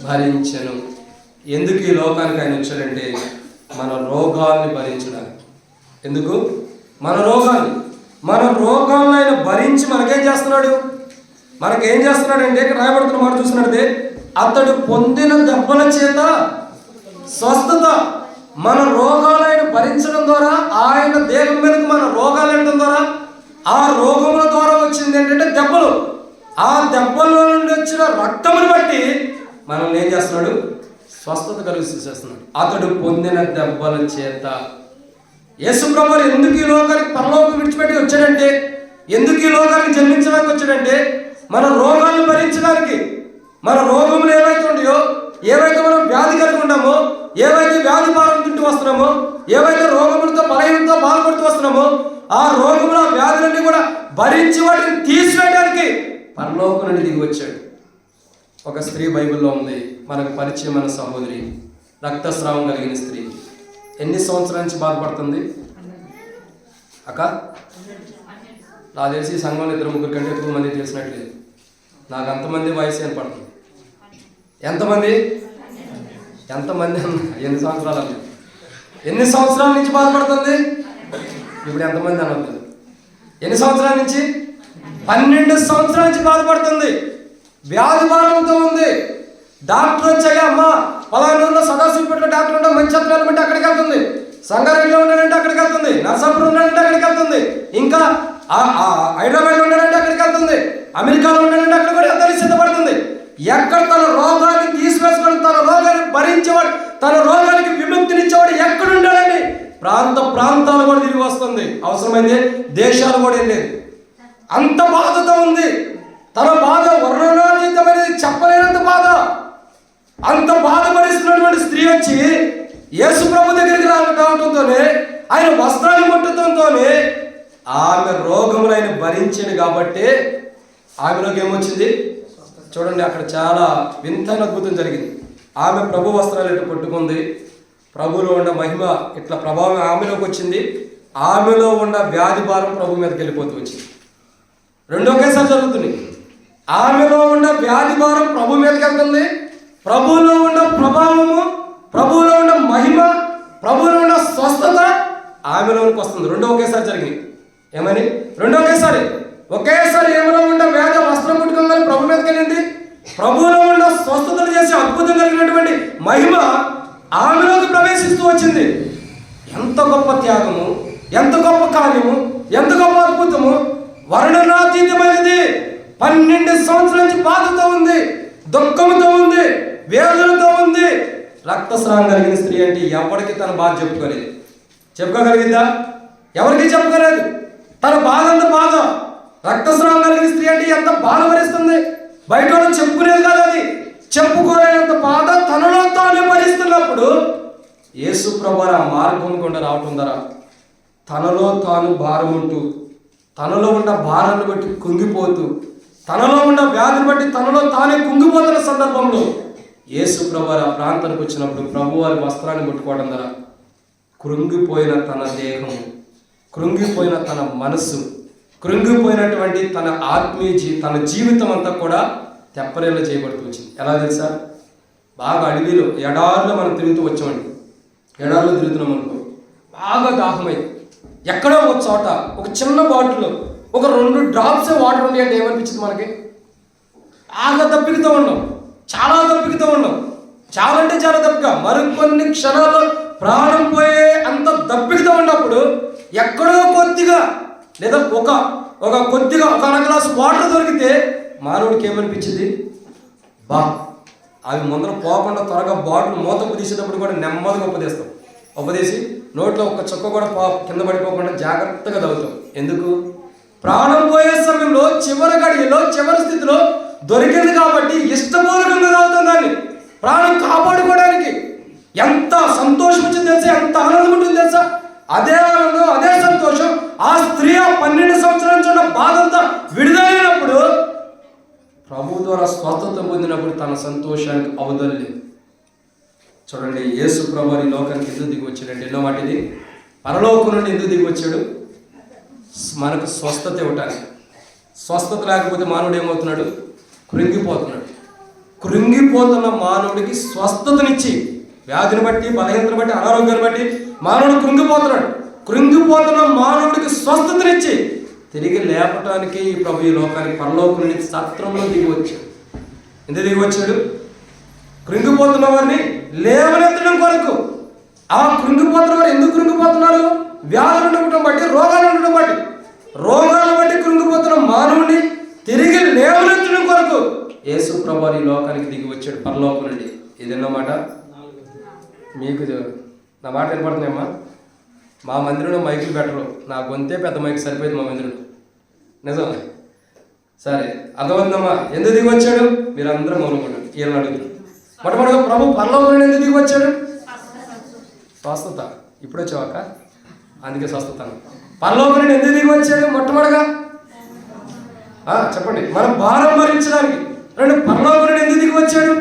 భరించెను. ఎందుకు ఈ లోకానికి ఆయన వచ్చాడంటే మన రోగాల్ని భరించడానికి. ఎందుకు? మన రోగాలను ఆయన భరించి మనకేం చేస్తున్నాడు? మనకేం చేస్తున్నాడంటే ఇక్కడ రాయబడుతున్న మాట చూసినట్టే, అతడు పొందిన దెబ్బల చేత స్వస్థత. మన రోగాలను భరించడం ద్వారా, ఆయన దేహం మీదకి మన రోగాలు వెళ్ళడం ద్వారా, ఆ రోగముల ద్వారా వచ్చింది ఏంటంటే దెబ్బలు. ఆ దెబ్బల నుండి వచ్చిన రక్తమును బట్టి మనల్ని ఏం చేస్తున్నాడు? స్వస్థత కలిగిస్తున్నాడు. అతడు పొందిన దెబ్బల చేత. యేసు ప్రభువు ఎందుకు ఈ లోకానికి పరలోకం విడిచిపెట్టి వచ్చాడంటే, ఎందుకు ఈ లోకానికి జన్మించడానికి వచ్చాడంటే మన రోగాలను భరించడానికి. మన రోగములు ఏవైతే ఉన్నాయో, ఏవైతే మనం వ్యాధి కలిగి ఉన్నామో, ఏవైతే వ్యాధి భారం తింటూ వస్తున్నామో, ఏవైతే రోగములతో బలహీనతో బాధపడుతూ వస్తున్నామో, ఆ రోగముల వ్యాధులన్నీ కూడా భరించి వాటిని తీసివేయడానికి పరలోకం నుండి దిగి వచ్చాడు. ఒక స్త్రీ బైబిల్లో ఉంది, మనకు పరిచయమైన సహోదరి, రక్తస్రావం కలిగిన స్త్రీ. ఎన్ని సంవత్సరాల నుంచి బాధపడుతుంది అక్క? నాకు తెలిసి సంఘంలో 2-3 కంటే ఎక్కువ మంది తెలిసినట్లేదు. నాకు అంతమంది వయసు ఏర్పడుతుంది. ఎంతమంది? ఎన్ని సంవత్సరాలు? ఎన్ని సంవత్సరాల నుంచి బాధపడుతుంది? ఇప్పుడు ఎంతమంది అనవద్దు. ఎన్ని సంవత్సరాల నుంచి? 12 సంవత్సరాల నుంచి బాధపడుతుంది. వ్యాధి భారంతో ఉంది. డాక్టర్ వచ్చాయా, అమ్మ పలానూరులో సదాశివపేటలో డాక్టర్ ఉంటా, మంచి అత్తనాలు అంటే అక్కడికి వెళ్తుంది. సంగారెడ్డిలో ఉన్నాడంటే అక్కడికి వెళ్తుంది. నర్సాపూర్ ఉన్నాడంటే అక్కడికి వెళ్తుంది. ఇంకా హైదరాబాద్లో ఉన్నాడంటే అక్కడికి వెళ్తుంది. అమెరికాలో ఉన్నాడంటే అక్కడ కూడా వెళ్తానికి సిద్ధపడుతుంది. ఎక్కడ తన రోగాన్ని తీసివేసుకొని తన రోగాన్ని భరించేవాడు, తన రోగానికి విముక్తినిచ్చేవాడు ఎక్కడ ఉండాలని ప్రాంతాలు కూడా తిరిగి వస్తుంది. అవసరమైతే దేశాలు కూడా వెళ్ళేది. అంత బాధతో ఉంది. తన బాధ వర్ణనాతీతమైనది, చెప్పలేనంత బాధ. అంత బాధపడిస్తున్నటువంటి స్త్రీ వచ్చి యేసు ప్రభు దగ్గరికి రావడంతోనే, ఆయన వస్త్రాన్ని ముట్టడంతోనే ఆమె రోగములు ఆయన భరించింది. కాబట్టి ఆమెలోకి ఏమొచ్చింది చూడండి. అక్కడ చాలా వింతైన అద్భుతం జరిగింది. ఆమె ప్రభు వస్త్రాలు ఇట్లా పట్టుకుంది. ప్రభులో ఉన్న మహిమ ఇట్లా ప్రభావం ఆమెలోకి వచ్చింది. ఆమెలో ఉన్న వ్యాధి భారం ప్రభు మీదకి వెళ్ళిపోతూ వచ్చింది. రెండు ఒకేసారి జరుగుతుంది. ఆమెలో ఉన్న వ్యాధి భారం ప్రభు మీదకి వెళ్తుంది. ప్రభువులో ఉన్న ప్రభావము, ప్రభువులో ఉన్న మహిమ, ప్రభువులో ఉన్న స్వస్థత ఆమెలోనికి వస్తుంది. రెండో ఒకేసారి జరిగింది. ఏమని? రెండో ఒకేసారి ఏమైనా ఉన్న వ్యాధి వస్త్రం పుట్టుకుందని ప్రభు మీదకి వెళ్ళింది. ప్రభువులో ఉన్న స్వస్థతలు చేసి అద్భుతం కలిగినటువంటి మహిమ ఆమెలోకి ప్రవేశిస్తూ వచ్చింది. ఎంత గొప్ప త్యాగము, ఎంత గొప్ప కార్యము, ఎంత గొప్ప అద్భుతము, వర్ణనాతీతమైనది. 12 సంవత్సరాల నుంచి బాధతో ఉంది, దుఃఖంతో ఉంది, వేదనతో ఉంది. రక్తస్రావం కలిగిన స్త్రీ అంటే ఎవరికి తన బాధ చెప్పుకోగలిగిందా? ఎవరికి చెప్పుకోలేదు. తన బాధ అంత బాధ. రక్తస్రావం కలిగిన స్త్రీ అంటే ఎంత బాధ భరిస్తుంది. బయట వాళ్ళు చెప్పుకునేది కాదు. అది చెప్పుకోలేనంత బాధ తనలో తానే భరిస్తున్నప్పుడు యేసు ప్రభువు ఆ మార్గం గుండా రావటం ద్వారా తనలో తాను భారం ఉంటూ, తనలో ఉన్న భారాన్ని బట్టి కుంగిపోతూ, తనలో ఉన్న వ్యాధిని బట్టి తనలో తానే కుంగిపోతున్న సందర్భంలో యేసు ప్రభువు ఆ ప్రాంతానికి వచ్చినప్పుడు ప్రభు వారి వస్త్రాన్ని ముట్టుకోవడం ద్వారా కృంగిపోయిన తన దేహము, కృంగిపోయిన తన మనస్సు, కృంగిపోయినటువంటి తన తన జీవితం అంతా కూడా తెప్పరేలా చేయబడుతూ వచ్చింది. ఎలా తెలుసా? బాగా అడవిలో ఎడారిలో మనం తిరుగుతూ వచ్చామండి. ఎడారిలో తిరుగుతున్నాం అనుకో, బాగా దాహమైంది. ఎక్కడో ఒక చోట ఒక చిన్న బాటిల్లో ఒక 2 డ్రాప్స్ వాటర్ ఉంది అంటే ఏమనిపించింది మనకి? బాగా దప్పికతో ఉన్నాం, చాలా దప్పికతో ఉన్నాం. చాలా అంటే చాలా దప్పిక. మరికొన్ని క్షణాల్లో ప్రాణం పోయే అంత దప్పికతో ఉన్నప్పుడు ఎక్కడో కొద్దిగా లేదా ఒక కొద్దిగా ఒక 1 గ్లాసు వాటర్ దొరికితే మానవుడికి ఏమనిపించింది? అవి ముందర పోకుండా త్వరగా బాటిల్ మూత తీసేటప్పుడు కూడా నెమ్మదిగా ఉపదేసి నోట్లో ఒక్క చుక్క కూడా కింద పడిపోకుండా జాగ్రత్తగా తాగుతాం. ఎందుకు? ప్రాణం పోయే సమయంలో చివరి గడియలో చివరి స్థితిలో దొరికింది కాబట్టి ఇష్టపూర్వకంగా తాగుతాం దాన్ని, ప్రాణం కాపాడుకోవడానికి. ఎంత సంతోషం వచ్చింది తెలుసా, ఎంత ఆనందం ఉంటుంది తెలుసా. అదే ఆనందం, అదే సంతోషం ఆ స్త్రీ 12 సంవత్సరాల నుంచి ఉన్న బాధంతా విడుదలైనప్పుడు, ప్రభు ద్వారా స్వస్థత పొందినప్పుడు తన సంతోషానికి అవధులు లేదు. చూడండి, యేసు ప్రభు ఈ లోకానికి ఎందుకు దిగి వచ్చాడంటే, ఎన్నో వాటిది పరలోకం నుండి ఎందుకు దిగి వచ్చాడు? మనకు స్వస్థత ఇవ్వటానికి. స్వస్థత లేకపోతే మానవుడు ఏమవుతున్నాడు? కృంగిపోతున్నాడు. కృంగిపోతున్న మానవుడికి స్వస్థతనిచ్చి, వ్యాధిని బట్టి, బలహీనతను బట్టి, అనారోగ్యాన్ని బట్టి మానవుడు కృంగిపోతున్నాడు. కృంగిపోతున్న మానవుడికి స్వస్థతనిచ్చి తిరిగి లేపటానికి ఈ ప్రభు ఈ లోకానికి పరలోకం నుండి సత్రంలో దిగి వచ్చాడు. ఎందుకు దిగి వచ్చాడు? కృంగిపోతున్న వారిని లేవనెత్తడం కొరకు. ఆ కృంగిపోతున్న వారు ఎందుకు కృంగిపోతున్నారు? వ్యాధులు ఉండటం బట్టి, రోగాలు ఉండటం బట్టి. రోగాలను బట్టి కృంగిపోతున్న మానవుని తిరిగి లేవనెత్తడం కొరకు యేసు ప్రభు ఈ లోకానికి దిగి వచ్చాడు పరలోకం నుండి. ఇదన్నమాట. మీకు నా మాట వినపడుతున్నాయమ్మా? మా మందిరంలో మైకులు పెట్టరు, నా గొంతే పెద్ద మైక్ సరిపోయింది మా మందిరంలో. నిజం. సరే, అర్థమవుతుందమ్మా? ఎందుకు దిగి వచ్చాడు? మీరందరూ మౌనపడ్డారు. ఈయన అడుగుతారు. మొట్టమొదటిగా ప్రభు పరలోకం నుండి ఎందుకు దిగి వచ్చాడు? స్వస్థత. ఇప్పుడు వచ్చావాక, అందుకే స్వస్థత. పరలోకం నుండి ఎందుకు దిగి వచ్చాడు? మొట్టమొదటిగా చెప్పండి. మన భారం భరించడానికి. రెండు, పరలోకం నుండి ఎందుకు దిగి వచ్చాడు?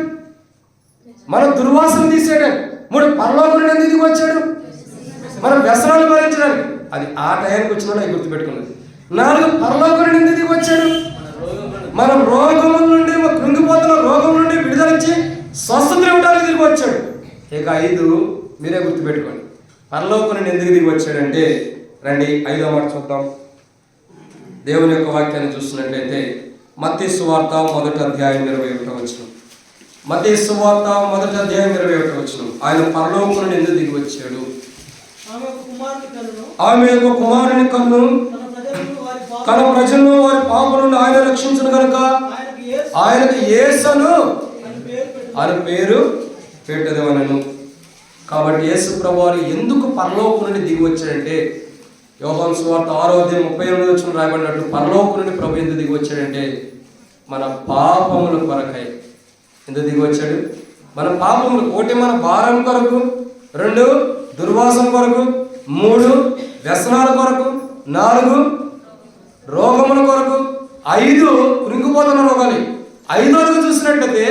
మన దుర్వాసన తీసేయడానికి. మూడు, పరలోకం నుండి ఎందుకు దిగి వచ్చాడు? మన వ్యసనాలు భరించడానికి. అది ఆ టయానికి వచ్చిన వాళ్ళు గుర్తుపెట్టుకున్నది. నాలుగు, పరలోకం నుండి ఎందుకు దిగి వచ్చాడు? మన రోగముల నుండి, కృంగిపోతున్న రోగం నుండి విడుదలించి స్వస్థత ఇవ్వడానికి తిరిగి వచ్చాడు. ఇక 5 మీరే గుర్తుపెట్టుకోండి. పరలోకం నుండి ఎందుకు దిగి వచ్చాడంటే, రండి 5వ మాట చూద్దాం. దేవుని యొక్క వాక్యాన్ని చూస్తున్నట్లయితే మత్తయి సువార్త 1వ అధ్యాయం 21వ వచనం. మత్తయి సువార్త 1వ అధ్యాయం 21వ వచనం. ఆయన పరలోకం నుండి ఎందుకు దిగి వచ్చాడు? ఆమె యొక్క కుమారుని కన్ను తన ప్రజలను వారి పాపం నుండి ఆయన రక్షించను కనుక ఆయనకు యేసును అని పేరు పెట్టదవనను. కాబట్టి యేసు ప్రభువారు ఎందుకు పరలోకం నుండి దిగి వచ్చాడంటే, యోహాను సువార్త 6వ అధ్యాయం 38వ వచనం రాయబడినట్టు పరలోకం నుండి ప్రభు ఎందుకు దిగి వచ్చాడంటే, మన పాపముల కొరకై ఎందుకు దిగి వచ్చాడు? మన పాపములు. 1, మన భారం కొరకు. 2, దుర్వాసన కొరకు. 3, వ్యసనాల కొరకు. 4, రోగముల కొరకు. 5, కృంగిపోతున్న రోగాలు. 5వది చూసినట్లయితే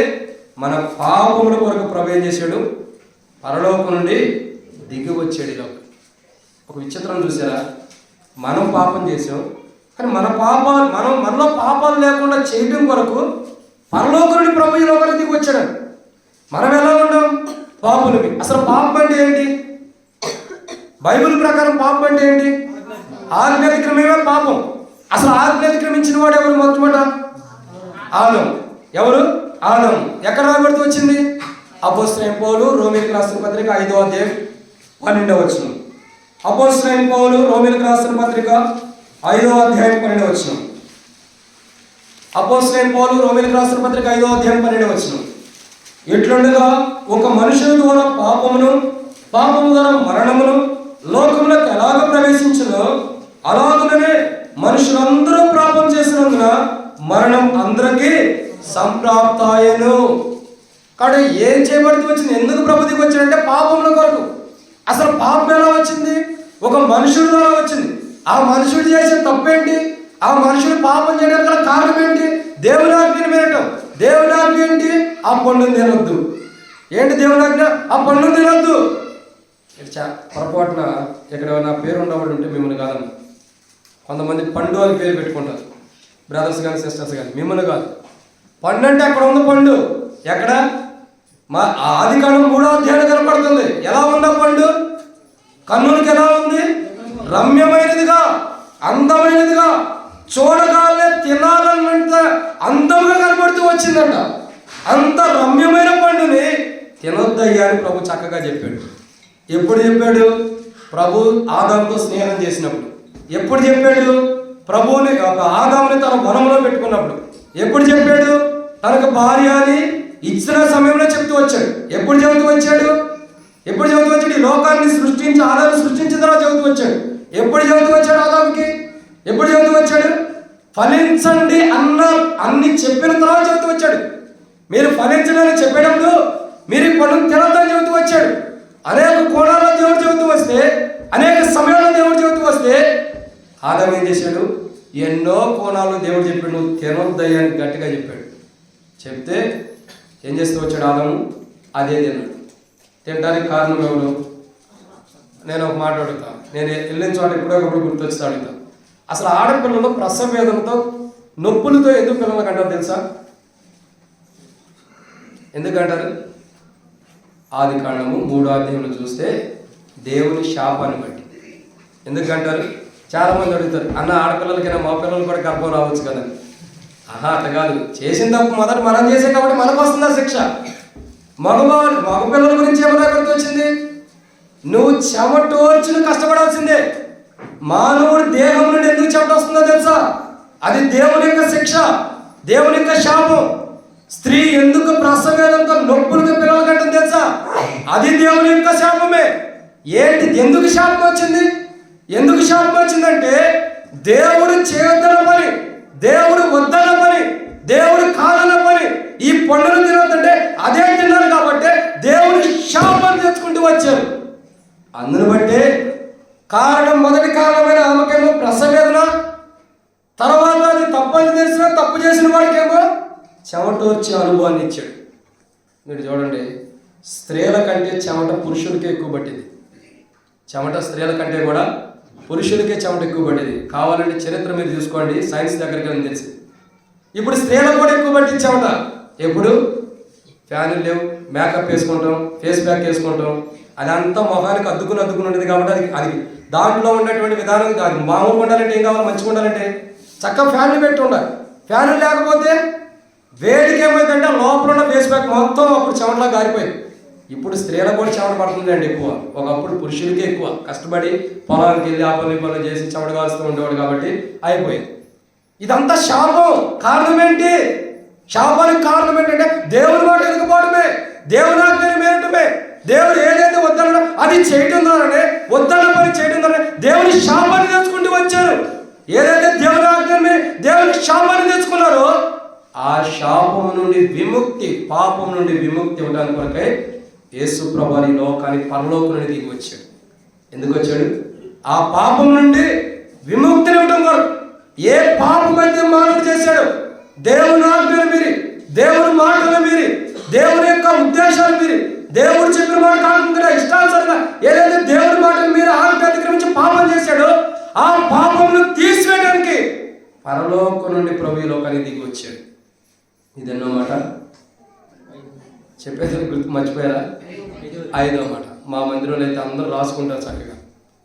మన పాపముల కొరకు ప్రభు ఏం చేశాడు? పరలోకం నుండి దిగి వచ్చాడు. ఇలా ఒక విచిత్రం చూసారా? మనం పాపం చేసాం, కానీ మన పాపాలు మనలో పాపాలు లేకుండా చేయడం కొరకు పరలోకం నుండి ప్రభు ఈ లోకానికి దిగి వచ్చాడు. మనం ఎలా ఉన్నాం? పాపులవి. అసలు పాపం అంటే ఏంటి? బైబిల్ ప్రకారం పాపం అంటే ఏంటి? ఆజ్ఞాతిక్రమమే పాపం. అసలు ఆజ్ఞాతిక్రమించిన వాడు ఎవరు? మొట్టమొదట ఆదం. ఎవరు? ఆదం. ఎక్కడ రాబడుతూ వచ్చింది? అపోస్తలుడైన పౌలు రోమీయులకు రాసిన పత్రిక 5వ అధ్యాయం 12వ వచనం. అపోస్తలుడైన పౌలు రోమీయులకు రాసిన పత్రిక 5వ అధ్యాయం 12వ వచనం. అపోస్తలుడైన పౌలు రోమీయులకు రాసిన పత్రిక 5వ అధ్యాయం 12వ వచనం. ఎట్లుండగా ఒక మనుషుల ద్వారా పాపము ద్వారా మరణమును లోకములకు ఎలాగ ప్రవేశించునో అలాగనే మనుషులందరూ పాపం చేసినందున మరణం అందరికీ సంప్రాప్తాయను. కాబట్టి ఏం చేయబడుతూ వచ్చింది? ఎందుకు ప్రభు దిగి వచ్చాడంటే పాపముల కొరకు. అసలు పాపం ఎలా వచ్చింది? ఒక మనుషుడి ద్వారా వచ్చింది. ఆ మనుషుడు చేసే తప్పేంటి? ఆ మనుషుడు పాపం చేయడానికి గల కారణం ఏంటి? దేవుని ఆజ్ఞను వినటం. దేవుని ఆజ్ఞ ఏంటి? ఆ పండును తినొద్దు. ఏంటి దేవుని ఆజ్ఞ? ఆ పండును తినొద్దు. పొరపాటున ఇక్కడ నా పేరు ఉన్నవాడు ఉంటే మిమ్మల్ని కాదన్న. కొంతమంది పండు అని పేరు పెట్టుకుంటారు, బ్రదర్స్ కానీ సిస్టర్స్ కానీ. మిమ్మల్ని కాదు. పండు అంటే అక్కడ ఉంది పండు. ఎక్కడ? మా ఆదికాండం 3వ అధ్యాయం కనపడుతుంది. ఎలా ఉందా పండు? కన్నునికి ఎలా ఉంది? రమ్యమైనదిగా, అందమైనదిగా, చూడగానే తినాలన్నంత అందంగా కనపడుతూ వచ్చిందంట. అంత రమ్యమైన పండుని తినొద్దయ్యా అని ప్రభు చక్కగా చెప్పాడు. ఎప్పుడు చెప్పాడు? ప్రభు ఆదాముతో స్నేహం చేసినప్పుడు. ఎప్పుడు చెప్పాడు? ప్రభువుని ఆదాముని తన వనంలో పెట్టుకున్నప్పుడు. ఎప్పుడు చెప్పాడు? తనకు భార్య అని ఇచ్చిన సమయంలో చెప్తూ వచ్చాడు. ఎప్పుడు చెబుతూ వచ్చాడు? ఎప్పుడు చెబుతూ వచ్చాడు? ఈ లోకాన్ని సృష్టించి ఆదాము సృష్టించిన తర్వాత చెబుతూ వచ్చాడు. ఎప్పుడు చెబుతూ వచ్చాడు ఆదాముకి? ఎప్పుడు చెబుతూ వచ్చాడు? ఫలించండి అన్ని చెప్పిన తర్వాత చెబుతూ వచ్చాడు. మీరు ఫలించడానికి చెప్పేటప్పుడు మీరు ఈ పండును తినొద్దని చెబుతూ వచ్చాడు. అనేక కోణాల్లో దేవుడు చెబుతూ వస్తే, అనేక సమయాల్లో దేవుడు చెబుతూ వస్తే ఆదాము ఏం చేశాడు? ఎన్నో కోణాల్లో దేవుడు చెప్పాడు, నువ్వు తినొద్దయ్యని గట్టిగా చెప్పాడు. చెప్తే ఏం చేస్తూ వచ్చాడు ఆదాము? అదే తిన్నాడు. తినడానికి కారణం ఎవరు? నేను ఒక మాట అడుగుతా, నేను వెళ్ళిన చోట ఎప్పుడొకప్పుడు గుర్తొచ్చి అడుగుతా, అసలు ఆడపిల్లలు ప్రసవ వేదనతో నొప్పులతో ఎందుకు పిల్లలకు అంటారు తెలుసా? ఎందుకంటారు? ఆది కాండము 3వ అధ్యాయంలో చూస్తే దేవుని శాపాన్ని బట్టి. ఎందుకంటారు? చాలా మంది అడుగుతారు, అన్న ఆడపిల్లలకైనా మా పిల్లలు కూడా గర్భం రావచ్చు కదా. అట్ట కాదు. చేసిన తప్పు మొదట మనం చేసే కాబట్టి మనకు వస్తుందా శిక్ష. మగ పిల్లల గురించి ఏమైనా గుర్తొచ్చింది? నువ్వు చెమటోర్చును కష్టపడాల్సిందే. మానవుడి దేహం నుండి ఎందుకు చెమట వస్తుందో తెలుసా? అది దేవుని యొక్క శిక్ష, దేవుని యొక్క శాపం. స్త్రీ ఎందుకు ప్రసవేదంతో నొప్పులతో పిల్లలు కట్టడం తెలుసా? అది దేవుని యొక్క శాపమే. ఏంటి? ఎందుకు శాపం వచ్చింది? ఎందుకు శాపం వచ్చిందంటే దేవుడు చేయొద్దన్న పని, దేవుడు వద్దన్న పని, దేవుడు కాదన్న పని, ఈ పండును తినొద్దంటే అదే తిన్నారు కాబట్టి దేవుడు శాపం తెచ్చుకుంటూ వచ్చారు. అందును బట్టే మొదటి కారణమైన ఆమెకేమో ప్రసవేదన, తర్వాత అది తప్పని తెలిసిన తప్పు చేసిన వాడికేమో చెమటోర్చే అనుభవాన్ని ఇచ్చాడు. మీరు చూడండి, స్త్రీల కంటే చెమట పురుషులకే ఎక్కువ పట్టింది. చెమట స్త్రీల కంటే కూడా పురుషులకే చెమట ఎక్కువ పట్టేది. కావాలంటే చరిత్ర మీరు చూసుకోండి, సైన్స్ దగ్గరికి అని తెలిసి. ఇప్పుడు స్త్రీలకు కూడా ఎక్కువ పట్టింది చెమట. ఎప్పుడు? ఫ్యాన్లు లేవు, మేకప్ వేసుకుంటాం, ఫేస్ ప్యాక్ వేసుకుంటాం, అదంతా మొహానికి అద్దుకుని ఉండేది కాబట్టి అది దాంట్లో ఉన్నటువంటి విధానం కాదు. మామూలుగా ఉండాలంటే ఏం కావాలి? మంచిగా ఉండాలంటే చక్కగా ఫ్యాన్లు పెట్టి ఉండాలి. ఫ్యాన్లు లేకపోతే వేడికి ఏమైందంటే లోపల ఉన్న ఫేస్ ప్యాక్ మొత్తం అప్పుడు చెమటలా గారిపోయింది. ఇప్పుడు స్త్రీలకు కూడా చెమట పడుతుంది అండి ఎక్కువ. ఒకప్పుడు పురుషులకే ఎక్కువ కష్టపడి పొలానికి వెళ్ళి ఆ పనులు చేసి చెమట కాలుస్తూ ఉండేవాడు కాబట్టి అయిపోయింది. ఇదంతా శాపం. కారణం ఏంటి? శాపానికి కారణం ఏంటంటే దేవుని మాట ఎదుగుపోవడమే, దేవుని ఆజ్ఞని మేరటమే. దేవుడు ఏదైతే వద్దన్నాడో అది చేయటం ద్వారానే, వద్దన్న పని చేయటం ద్వారా దేవుని శాపాన్ని తెచ్చుకుంటూ వచ్చారు. ఏదైతే దేవుని ఆజ్ఞని దేవుని శాపాన్ని తెచ్చుకున్నారో ఆ శాపం నుండి విముక్తి, పాపం నుండి విముక్తి ఇవ్వడానికి కొరకై యేసు ప్రభువు ఈ లోకానికి పరలోకం నుండి దిగి వచ్చాడు. ఎందుకు వచ్చాడు? ఆ పాపం నుండి విముక్తిని ఇవ్వడం కొరకు. ఏ పాపం అయితే మానవుడు చేశాడు, దేవుని ఆజ్ఞలు మీరి, దేవుని మాటలు మీరి, దేవుని యొక్క ఉద్దేశాలు మీరి, దేవుడు చెప్పిన మాట కాకుండా ఇష్టానుసారంగా ఏదైతే దేవుని మాటలు మీరు ఆజ్ఞ అతిక్రమించి పాపం చేశాడో ఆ పాపమును తీసివేయడానికి పరలోకం నుండి ప్రభు ఈ లోకానికి దిగి వచ్చాడు. ఇదెన్నో మాట చెప్పేసి గుర్తు మర్చిపోయారా? 5వ మాట. మా మందిరంలో అయితే అందరూ రాసుకుంటారు చక్కగా.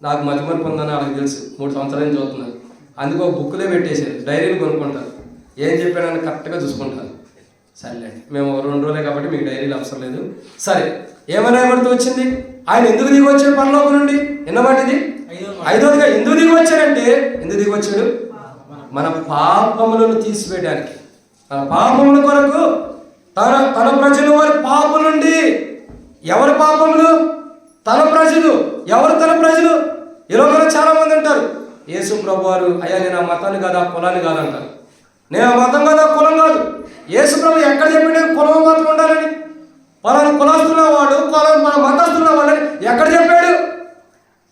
నాకు మతిమరుపు ఉందని వాళ్ళకి తెలుసు, 3 సంవత్సరాలు చదువుతున్నారు. అందుకో బుక్లే పెట్టేశారు, డైరీలు కొనుక్కుంటారు. ఏం చెప్పాడని కరెక్ట్గా చూసుకుంటారు. సరేలేండి, మేము 2 రోజులే కాబట్టి మీకు డైరీలు అవసరం లేదు. సరే, ఏమైనా ఎవరితో వచ్చింది? ఆయన ఎందుకు దిగి వచ్చాడు పరలోకం నుండి? ఎన్నమాట ఇది? 5వదిగా. ఎందుకు దిగి వచ్చాడంటే, ఎందుకు దిగి వచ్చాడు? మన పాపములను తీసివేయడానికి, మన పాపముల కొరకు. తన ప్రజలు వారి పాపం నుండి. ఎవరి పాపములు? తన ప్రజలు. ఎవరు తన ప్రజలు? ఈ లోకంలో చాలా మంది అంటారు, యేసు ప్రభు వారు అయ్యా నేను ఆ మతాన్ని కాదు ఆ కులాన్ని కాదు అంటారు. నేను ఆ మతం కాదు ఆ కులం కాదు. యేసు ప్రభు ఎక్కడ చెప్పాడు కులం మతం ఉండాలని? పలానా కులస్తున్న వాడు, మన మతస్తున్న వాడని ఎక్కడ చెప్పాడు?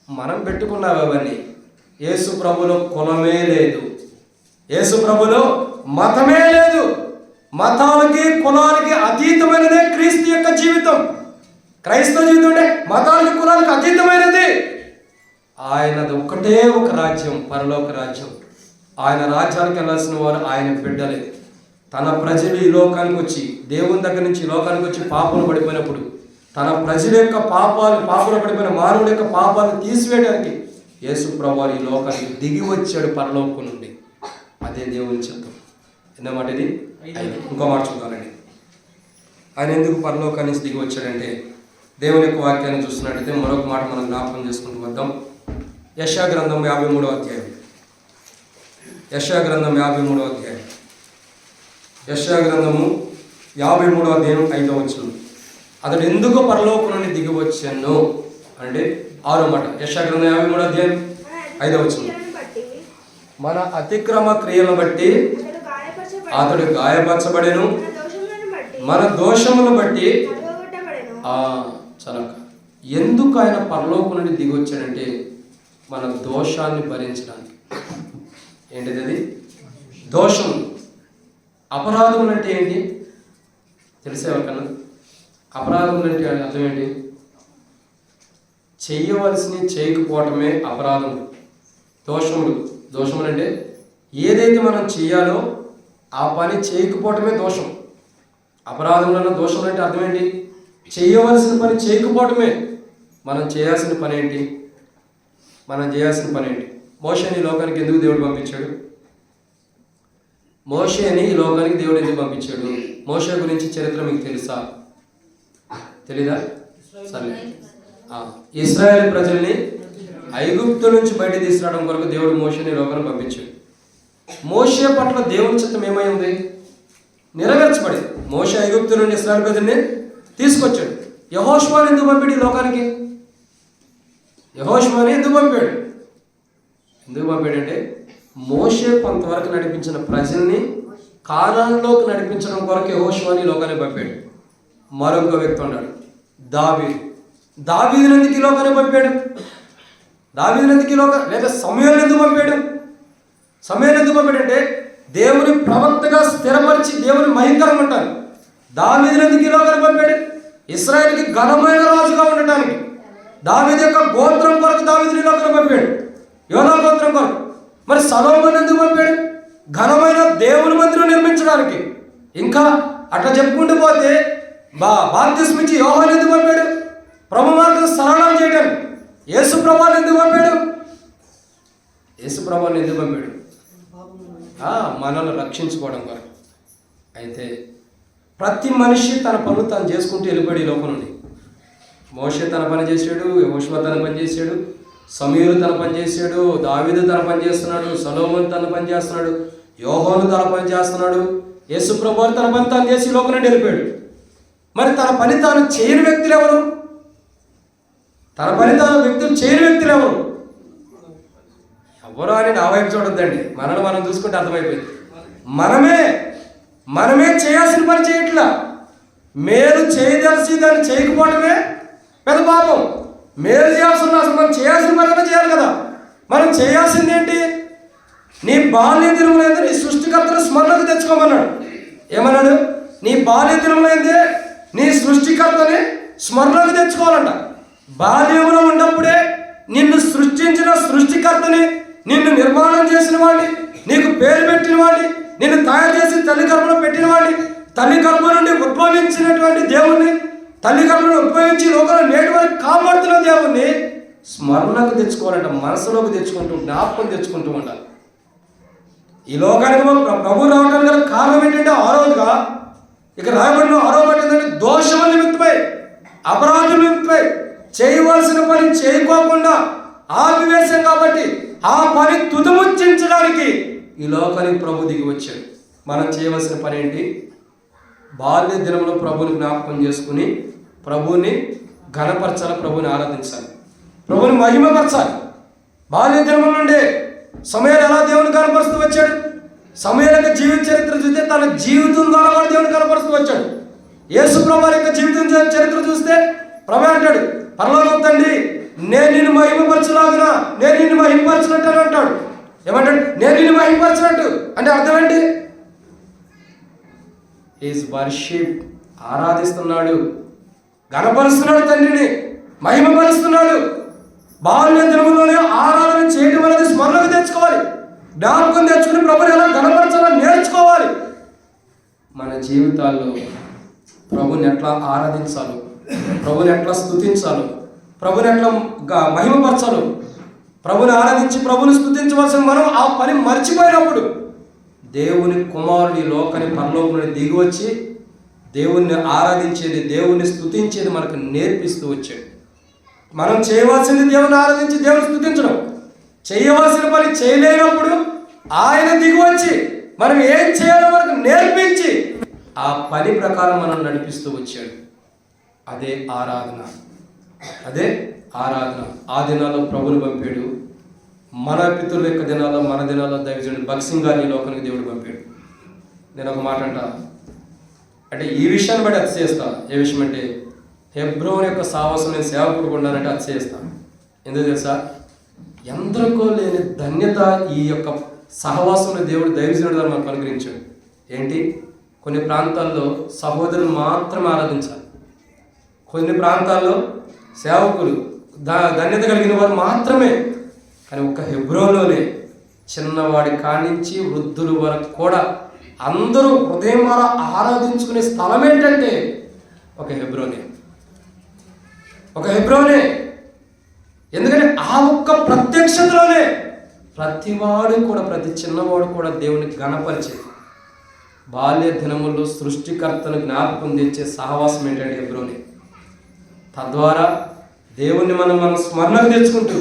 మనం పెట్టుకున్నావు అవన్నీ. యేసు ప్రభులో కులమే లేదు, యేసు ప్రభులో మతమే లేదు. మతాలకి కులాలకి అతీతమైనదే క్రీస్తు యొక్క జీవితం. క్రైస్తవ జీవితం అంటే మతాలకి కులాలకి అతీతమైనది. ఆయనది ఒక్కటే ఒక రాజ్యం, పరలోక రాజ్యం. ఆయన రాజ్యానికి వెళ్ళాల్సిన వారు ఆయన బిడ్డలే. తన ప్రజలు ఈ లోకానికి వచ్చి, దేవుని దగ్గర నుంచి ఈ లోకానికి వచ్చి పాపలు పడిపోయినప్పుడు తన ప్రజల యొక్క పాపలు పడిపోయిన మానవుడి యొక్క పాపాలను తీసివేయడానికి యేసు ప్రభువు ఈ లోకానికి దిగి వచ్చాడు పరలోకం నుండి. అదే దేవుని చిత్తం. ఎన్నమాట ఇది? ఇంకో మాట చూద్దామండి. ఆయన ఎందుకు పరలోకాన్ని నుంచి దిగి వచ్చాడంటే, దేవుని యొక్క వాక్యాన్ని చూస్తున్నట్టయితే మరొక మాట మనం జ్ఞాపకం చేసుకుంటూ వద్దాం. యెషయా గ్రంథం 53వ అధ్యాయం. యెషయా గ్రంథం 53వ అధ్యాయం. యెషయా గ్రంథము 53వ అధ్యాయం 5వ వచనం. అతడు ఎందుకు పరలోకం నుండి దిగి వచ్చాను అంటే 6వ మాట. యెషయా గ్రంథం 53వ అధ్యాయం 5వ వచనం. మన అతిక్రమ క్రియలను బట్టి అతడు గాయపరచబడెను, మన దోషములను బట్టి చలక. ఎందుకు ఆయన పరలోకం నుండి దిగి వచ్చాడంటే మన దోషాన్ని భరించడానికి. ఏంటిది అది? దోషం. అపరాధములు అంటే ఏంటి తెలిసే ఎవరికన్నా? అపరాధములు అంటే అర్థం ఏంటి? చెయ్యవలసినవి చేయకపోవటమే అపరాధములు. దోషములు అంటే ఏదైతే మనం చెయ్యాలో ఆ పని చేయకపోవటమే దోషం. అపరాధములలో దోషం అంటే అర్థం ఏంటి? చేయవలసిన పని చేయకపోవటమే. మనం చేయాల్సిన పని ఏంటి? మోషేని ఈ లోకానికి ఎందుకు దేవుడు పంపించాడు? మోషే గురించి చరిత్ర మీకు తెలుసా? తెలీదా? సరే. ఇశ్రాయేలు ప్రజల్ని ఐగుప్తు నుంచి బయట తీసుకురావడం కొరకు దేవుడు మోషేని ఈ లోకానికి పంపించాడు. మోషే పట్ల దేవుని చిత్తం ఏమై ఉంది? నెరవేర్చబడింది. మోషే ఐగుప్తు నుండి ఇశ్రాయేలు ప్రజల్ని తీసుకొచ్చాడు. యెహోషువని ఎందుకు పంపాడు ఈ లోకానికి? యెహోషువని ఎందుకు పంపాడంటే మోషే కొంతవరకు నడిపించిన ప్రజల్ని కానానులోకి నడిపించడం కొరకు యెహోషువని లోకానికి పంపాడు. మరొక వ్యక్తి ఉన్నాడు, దావీదుని ఎందుకు ఈ లోకానికి పంపాడు? లేదా సమూయేలుని ఎందుకు పంపాడంటే దేవుని ప్రవక్తగా స్థిరపరిచి దేవుని మహిమకరం అంటారు. దావీదుని ఎందుకు ఈ లోకానికి పంపాడు? ఇశ్రాయేలుకి ఘనమైన రాజుగా ఉండటానికి. దావీదు యొక్క గోత్రం కొరకు దావీదుని లోకానికి పంపాడు, యోనా గోత్రం కొరకు. మరి సొలొమోను ఎందుకు పంపాడు? ఘనమైన దేవుని మందిరం నిర్మించడానికి. ఇంకా అట్లా చెప్పుకుంటూ పోతే బాప్తిస్మిచ్చి యోహాను ఎందుకు పంపాడు? ప్రభు మార్గం సరళం చేయడానికి. యేసు ప్రభువుని ఎందుకు పంపాడు? మనల్ని రక్షించుకోవడం కొరకు. అయితే ప్రతి మనిషి తన పనులు తాను చేసుకుంటూ వెళ్ళిపోయాడు ఈ లోకం నుండి. మోషే తన పని చేశాడు, యెహోషువ తన పని చేశాడు, సమూయేలు తన పని చేశాడు, దావీదు తన పని చేస్తున్నాడు, సొలొమోను తన పని చేస్తున్నాడు, యోహాను తన పని చేస్తున్నాడు, యేసు ప్రభువు తన పని తాను చేసి లోకం నుండి వెళ్ళిపోయాడు. మరి తన పని తాను చేయని వ్యక్తులు ఎవరు? ఎవరు అని నా వైపు చూడొద్దండి, మనల్ని మనం చూసుకుంటే అర్థమైపోయింది. మనమే చేయాల్సిన పని చేయట్లా. మేలు చేయదలిసి దాన్ని చేయకపోవటమే పెద్ద పాపం. మేలు చేయాల్సిన అసలు మనం చేయాల్సిన పని కూడా చేయాలి కదా. మనం చేయాల్సింది ఏంటి? నీ బాల్య దినములైందే నీ సృష్టికర్తను స్మరణకు తెచ్చుకోమన్నాడు. ఏమన్నాడు? నీ బాల్య దినములైందే నీ సృష్టికర్తని స్మరణకు తెచ్చుకోవాలంట. బాల్యంలో ఉన్నప్పుడే నిన్ను సృష్టించిన సృష్టికర్తని, నిన్ను నిర్మాణం చేసిన వాడిని, నీకు పేరు పెట్టిన వాడిని, నిన్ను తయారు చేసి తల్లి గర్భంలో పెట్టిన వాడిని, తల్లి గర్భం నుండి ఉద్భవించినటువంటి దేవుణ్ణి, తల్లి గర్భంలో ఉద్భవించి లోకంలో నేటి వరకు కాపాడుతున్న దేవుణ్ణి స్మరణకు తెచ్చుకోవాలంట. మనసులోకి తెచ్చుకుంటూ, జ్ఞాపకం తెచ్చుకుంటూ ఉండాలి. ఈ లోకానికి ప్రభు రావడానికి గల కారణం ఏంటంటే ఆరోజుగా ఇక్కడ రాయబడిన ఆరో మాట ఏంటంటే దోషముల నిమిత్తమై, అపరాధుల నిమిత్తమై, చేయవలసిన పని చేయకోకుండా ఆపివేశాం కాబట్టి ఆ పని తుదముచ్చించడానికి ఈ లోకానికి ప్రభు దిగి వచ్చాడు. మనం చేయవలసిన పని ఏంటి? బాల్య దినంలో ప్రభుని జ్ఞాపకం చేసుకుని ప్రభుని ఘనపరచాలి, ప్రభుని ఆరాధించాలి, ప్రభుని మహిమపరచాలి. బాల్య దినం నుండే సమూయేలు ఎలా దేవుని కనపరుస్తూ వచ్చాడు? సమూయేలు యొక్క జీవిత చరిత్ర చూస్తే తన జీవితం ద్వారా కూడా దేవుని కనపరుస్తూ వచ్చాడు. యేసు ప్రభువు యొక్క జీవితం చరిత్ర చూస్తే ప్రభు అంటాడు, పరలోకపు తండ్రి నేను నిన్ను మహిమపరచలాగునా, నేను నిన్ను మహిమపరచినట్టు అని అంటాడు. ఏమంటాడు? నేను నిన్ను మహిమపరచినట్టు అంటే అర్థం ఏంటి? ఈజ్ వర్షిప్, ఆరాధిస్తున్నాడు, ఘనపరుస్తున్నాడు, తండ్రిని మహిమపరుస్తున్నాడు. బాల్య దినములోనే ఆరాధన చేయడం అనేది స్మరణకు తెచ్చుకోవాలి, జ్ఞాపకం తెచ్చుకుని ప్రభుని ఎలా ఘనపరచాలని నేర్చుకోవాలి. మన జీవితాల్లో ప్రభుని ఎట్లా ఆరాధించాలో, ప్రభుని ఎట్లా స్తుతించాలో, ప్రభుని ఎట్లా మహిమపరచాలో, ప్రభుని ఆరాధించి ప్రభుని స్తుతించవలసిన మనం ఆ పని మర్చిపోయినప్పుడు దేవుని కుమారుడి లోకాన్ని పరలోకం నుండి దిగి వచ్చి దేవుణ్ణి ఆరాధించేది, దేవుణ్ణి స్తుతించేది మనకు నేర్పిస్తూ వచ్చాడు. మనం చేయవలసింది దేవుని ఆరాధించి దేవుని స్తుతించడం. చేయవలసిన పని చేయలేనప్పుడు ఆయన దిగి వచ్చి మనం ఏం చేయాలో మనకు నేర్పించి ఆ పని ప్రకారం మనం నడిపిస్తూ వచ్చాడు. అదే ఆరాధన, అదే ఆరాధన. ఆ దినాల్లో ప్రభుని పంపాడు. మన పితరుల యొక్క దినాల్లో, మన దినాల్లో దైవజనుడు భక్సింగ్ గారిని లోకానికి దేవుడు పంపాడు. నేను ఒక మాట అంటే ఈ విషయాన్ని బట్టి అతిశయిస్తా. ఏ విషయం అంటే హెబ్రోన్ యొక్క సావాసం నేను సేవకుడు ఉన్నానంటే అతిశయిస్తాను. ఎందుకు తెలుసా? ఎందరికో లేని ధన్యత ఈ యొక్క సహవాసంలో దేవుడు దైవజనుడు ద్వారా మనకు అనుగ్రహించాడు. ఏంటి? కొన్ని ప్రాంతాల్లో సహోదరులు మాత్రమే ఆరాధించాలి. కొన్ని ప్రాంతాల్లో సేవకులు ధన్యత కలిగిన వారు మాత్రమే. కానీ ఒక్క హెబ్రోన్లోనే చిన్నవాడి కానించి వృద్ధుల వరకు కూడా అందరూ హృదయం ద్వారా ఆరాధించుకునే స్థలం ఏంటంటే ఒక హెబ్రోనే. ఎందుకంటే ఆ ఒక్క ప్రత్యక్షతలోనే ప్రతివాడు కూడా, ప్రతి చిన్నవాడు కూడా దేవుని గణపరిచే బాల్య దినముల్లో సృష్టికర్తను జ్ఞాపకం తెచ్చే సహవాసం ఏంటంటే హెబ్రోనే. తద్వారా దేవుణ్ణి మనం స్మరణకు తెచ్చుకుంటూ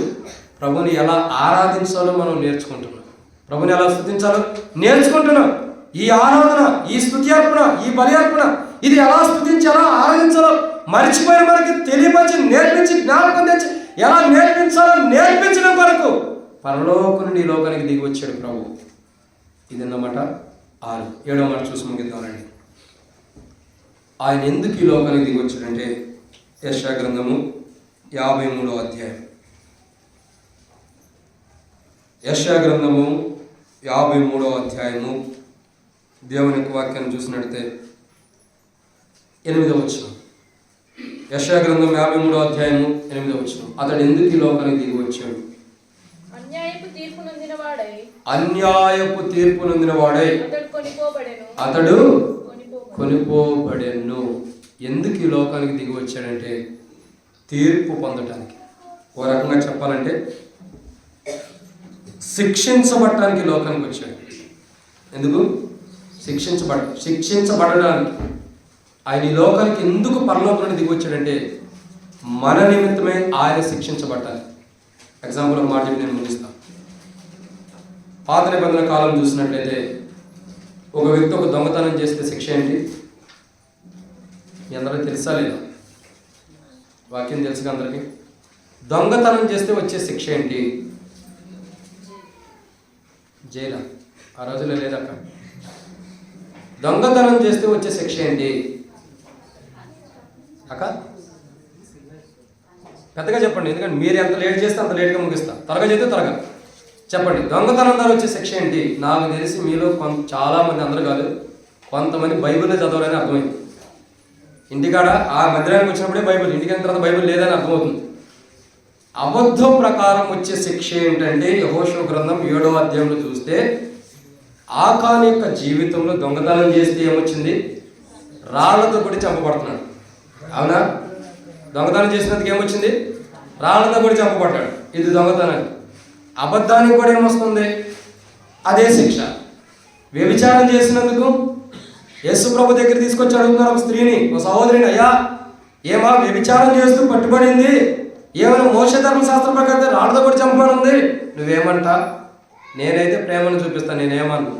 ప్రభుని ఎలా ఆరాధించాలో మనం నేర్చుకుంటున్నాం. ప్రభుని ఎలా స్తుతించాలో నేర్చుకుంటున్నాం. ఈ ఆరాధన, ఈ స్తుతి అర్పణ, ఈ బలి అర్పణ, ఇది ఎలా స్తుతించి ఎలా ఆరాధించాలో మర్చిపోయిన మనకి తెలియపరిచి, నేర్పించి, జ్ఞాపకం తెచ్చి ఎలా నేర్పించాలో నేర్పించడం వరకు పరలోకం నుండి ఈ లోకానికి దిగి వచ్చాడు ప్రభు. ఇది అన్నమాట 6. 7వ మాట చూసి ముగిద్దామండి. ఆయన ఎందుకు ఈ లోకానికి దిగి వచ్చాడంటే యెషయా గ్రంథము 53వ అధ్యాయం. యెషయా గ్రంథము 53వ అధ్యాయము దేవుని యొక్క వాక్యాన్ని చూసినట్లయితే 8వ వచనం. యెషయా గ్రంథం 53వ అధ్యాయము 8వ వచనం. అతడు ఎందుకు ఈ లోకానికి దిగి వచ్చాడు? అన్యాయపు తీర్పు నొందినవాడై అతడు కొనిపోబడెను. ఎందుకు ఈ లోకానికి దిగి వచ్చాడంటే తీర్పు పొందటానికి. ఓ రకంగా చెప్పాలంటే శిక్షించబడటానికి లోకానికి వచ్చాడు. ఎందుకు? శిక్షించబడడానికి. ఆయన ఈ లోకానికి ఎందుకు పరలోకానికి దిగి వచ్చాడంటే మన నిమిత్తమే ఆయన శిక్షించబడ్డాలి. ఎగ్జాంపుల్ ఒక మాట నేను ముగిస్తాను. పాత నిబంధన కాలం చూసినట్లయితే ఒక వ్యక్తి ఒక దొంగతనం చేస్తే శిక్ష ఏంటి? మీ అందరికీ తెలుసా లేదా? వాక్యం తెలుసుగా అందరికీ. దొంగతనం చేస్తే వచ్చే శిక్ష ఏంటి? జైలా. ఆ రోజుల్లో లేదక్క. దొంగతనం చేస్తే వచ్చే శిక్ష ఏంటి అక్క? పెద్దగా చెప్పండి, ఎందుకంటే మీరు ఎంత లేట్ చేస్తే అంత లేట్గా ముగిస్తా. త్వరగా చేస్తే త్వరగా చెప్పండి. దొంగతనం ద్వారా వచ్చే శిక్ష ఏంటి? నాకు తెలిసి మీలో చాలామంది, అందరూ కాదు, కొంతమంది బైబిల్లో చదవాలని అర్థమైంది. ఇంటికాడ ఆ మందిరానికి వచ్చినప్పుడే బైబిల్, ఇంటికి తర్వాత బైబిల్ లేదని అర్థమవుతుంది. అబద్ధం ప్రకారం వచ్చే శిక్ష ఏంటంటే యెహోషువ గ్రంథం 7వ అధ్యాయంలో చూస్తే ఆకాను యొక్క జీవితంలో దొంగతనం చేస్తే ఏమొచ్చింది? రాళ్లతో కొట్టి చంపబడుతున్నాడు. అవునా? దొంగతనం చేసినందుకు ఏమొచ్చింది? రాళ్లతో కొట్టి చంపబడ్డాడు. ఇది దొంగతనం. అబద్ధానికి కూడా ఏమొస్తుంది? అదే శిక్ష. వ్యభిచారం చేసినందుకు యేసు ప్రభు దగ్గర తీసుకొచ్చి అడుగుతున్నారు ఒక స్త్రీని, ఒక సహోదరిని, అయ్యా ఏమా వ్యభిచారం చేస్తూ పట్టుబడింది, ఏమైనా మోషే ధర్మశాస్త్రం ప్రకారం రాళ్లతో కొట్టి చంపబడింది, నువ్వేమంటా? నేనైతే ప్రేమను చూపిస్తా. నేనేమన్నా?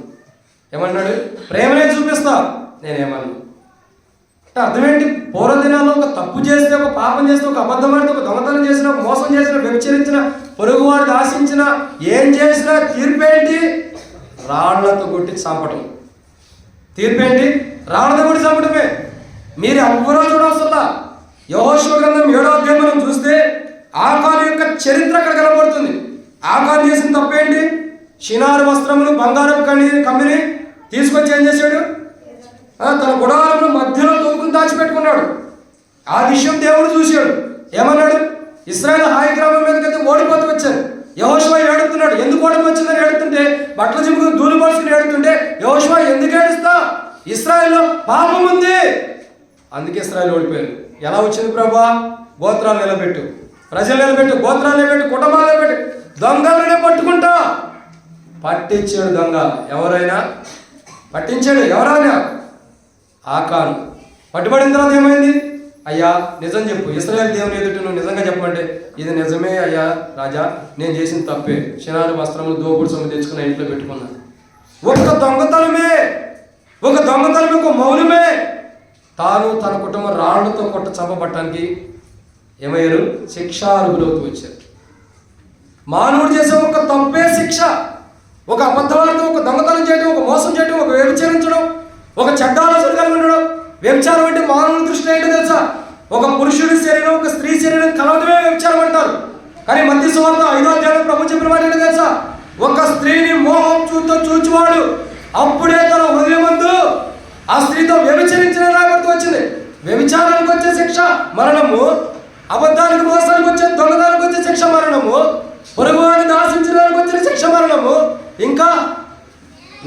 ఏమన్నాడు? ప్రేమనే చూపిస్తా, నేనేమన్నా? అంటే అర్థం ఏంటి? పూర్వదినాల్లో ఒక తప్పు చేస్తే, ఒక పాపం చేస్తే, ఒక అబద్ధం ఆడితే, ఒక దొంగతనం చేసిన, ఒక మోసం చేసిన, వ్యభిచరించిన, పొరుగువాడిని ఆశించిన, ఏం చేసినా తీర్పేంటి? రాళ్లతో కొట్టి చంపటం. తీర్పేంటి? రాళ్లతో కొట్టి చంపటమే. మీరు ఎవ్వరూ చూడవసల్లా. యెహోషువ గ్రంథం 7వ అధ్యాయం మనం చూస్తే ఆకాను యొక్క చరిత్ర అక్కడ కనబడుతుంది. ఆకాను చేసిన తప్పేంటి? షినారు వస్త్రములు, బంగారం కమ్మిని తీసుకొచ్చి ఏం చేశాడు? తన గుడారంలో మధ్యలో తోపుకుని దాచిపెట్టుకున్నాడు. ఆ విషయం దేవుడు చూశాడు. ఏమన్నాడు? ఇశ్రాయేలు హాయి గ్రామం మీదకైతే ఓడిపోతూ వచ్చారు. యెహోషువ ఏడుతున్నాడు. ఎందుకు ఓడిపోయి వచ్చిందని ఏడుతుంటే, బట్టల జిమ్ముకు ధూళి పరుచుకుని ఏడుతుంటే, యెహోషువ ఎందుకు ఏడుస్తా? ఇశ్రాయేల్లో పాపం ఉంది, అందుకే ఇశ్రాయేలు ఓడిపోయారు. ఎలా వచ్చింది ప్రభా? గోత్రాలు నిలబెట్టు, ప్రజలు నిలబెట్టు, గోత్రాలు నిలబెట్టు, కుటుంబాలు నిలబెట్టు, దొంగలనే పట్టుకుంటా. పట్టించాడు దొంగ. ఎవరైనా పట్టించాడు? ఎవరైనా? ఆకాను. పట్టుబడిన తర్వాత ఏమైంది? అయ్యా నిజం చెప్పు, ఇశ్రాయేలు దేవుని ఎదుట నువ్వు నిజంగా చెప్పమంటే, ఇది నిజమే అయ్యా రాజా, నేను చేసిన తప్పే, షినారు వస్త్రములు దోపుడు సొమ్ము తెచ్చుకున్న ఇంట్లో పెట్టుకున్నాను. ఒక దొంగతనమే, ఒక మౌనమే తాను తన కుటుంబం రాళ్లతో కొట్ట చంపబట్టడానికి ఏమయ్యారు? శిక్షార్హులవుతూ వచ్చారు. మానవుడు చేసే ఒక తప్పే శిక్ష. ఒక అబద్ధవాడటం, ఒక దొంగతనం చేయడం, ఒక మోసం చేయడం, ఒక వ్యభిచరించడం, ఒక చెడ్డ ఆలోచన కలిగి ఉండడం. వ్యభిచారం అంటే మానవుని దృష్టిలో ఏంటో తెలుసా? ఒక పురుషుడి శరీరం ఒక స్త్రీ శరీరం కలవడమే వ్యభిచారం అంటారు. కానీ మత్తయి సువార్త 5వ అధ్యాయంలో ప్రభు చెప్పిన మాట ఏంటో తెలుసా? ఒక స్త్రీని మోహం చూచువాడు అప్పుడే తన హృదయమందు ఆ స్త్రీతో వ్యభిచరించిన రాబడుతూ వచ్చింది. వ్యభిచారానికి వచ్చే శిక్ష మరణము, అబద్ధానికి మోసానికి వచ్చే దొంగదానికి వచ్చే శిక్ష మరణము, పొరుగువాడిని ఆశించడానికి వచ్చిన శిక్ష మరణము, ఇంకా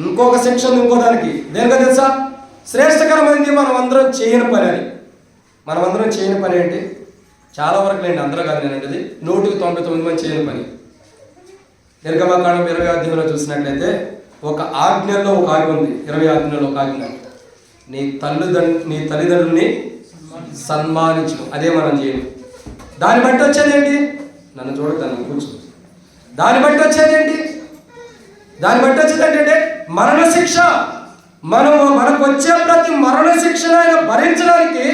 ఇంకొక శిక్ష ఇంకో దానికి. దేనికో తెలుసా? శ్రేష్టకరమైనది మనం అందరం చేయని పని అని. మనం అందరం చేయని పని ఏంటి? చాలా వరకు లేండి, అందరూ కాదు నేనంటే 199 మంది చేయని పని. నిర్గమకాండం 20వ అధ్యాయంలో చూసినట్లయితే ఒక ఆజ్ఞలో ఒక ఆజ్ఞ ఉంది. 20వ ఆజ్ఞలో ఒక ఆజ్ఞ, నీ తల్లిదండ్రుల్ని సన్మానించు. అదే మనం చేయము. దాన్ని బట్టి వచ్చేది ఏంటి? నన్ను చూడతాను కూర్చో. దాన్ని బట్టి వచ్చేది ఏంటి? దాన్ని బట్టి వచ్చేది ఏంటంటే మరణ శిక్ష. మనకు వచ్చే ప్రతి మరణ శిక్షను ఆయన భరించడానికి,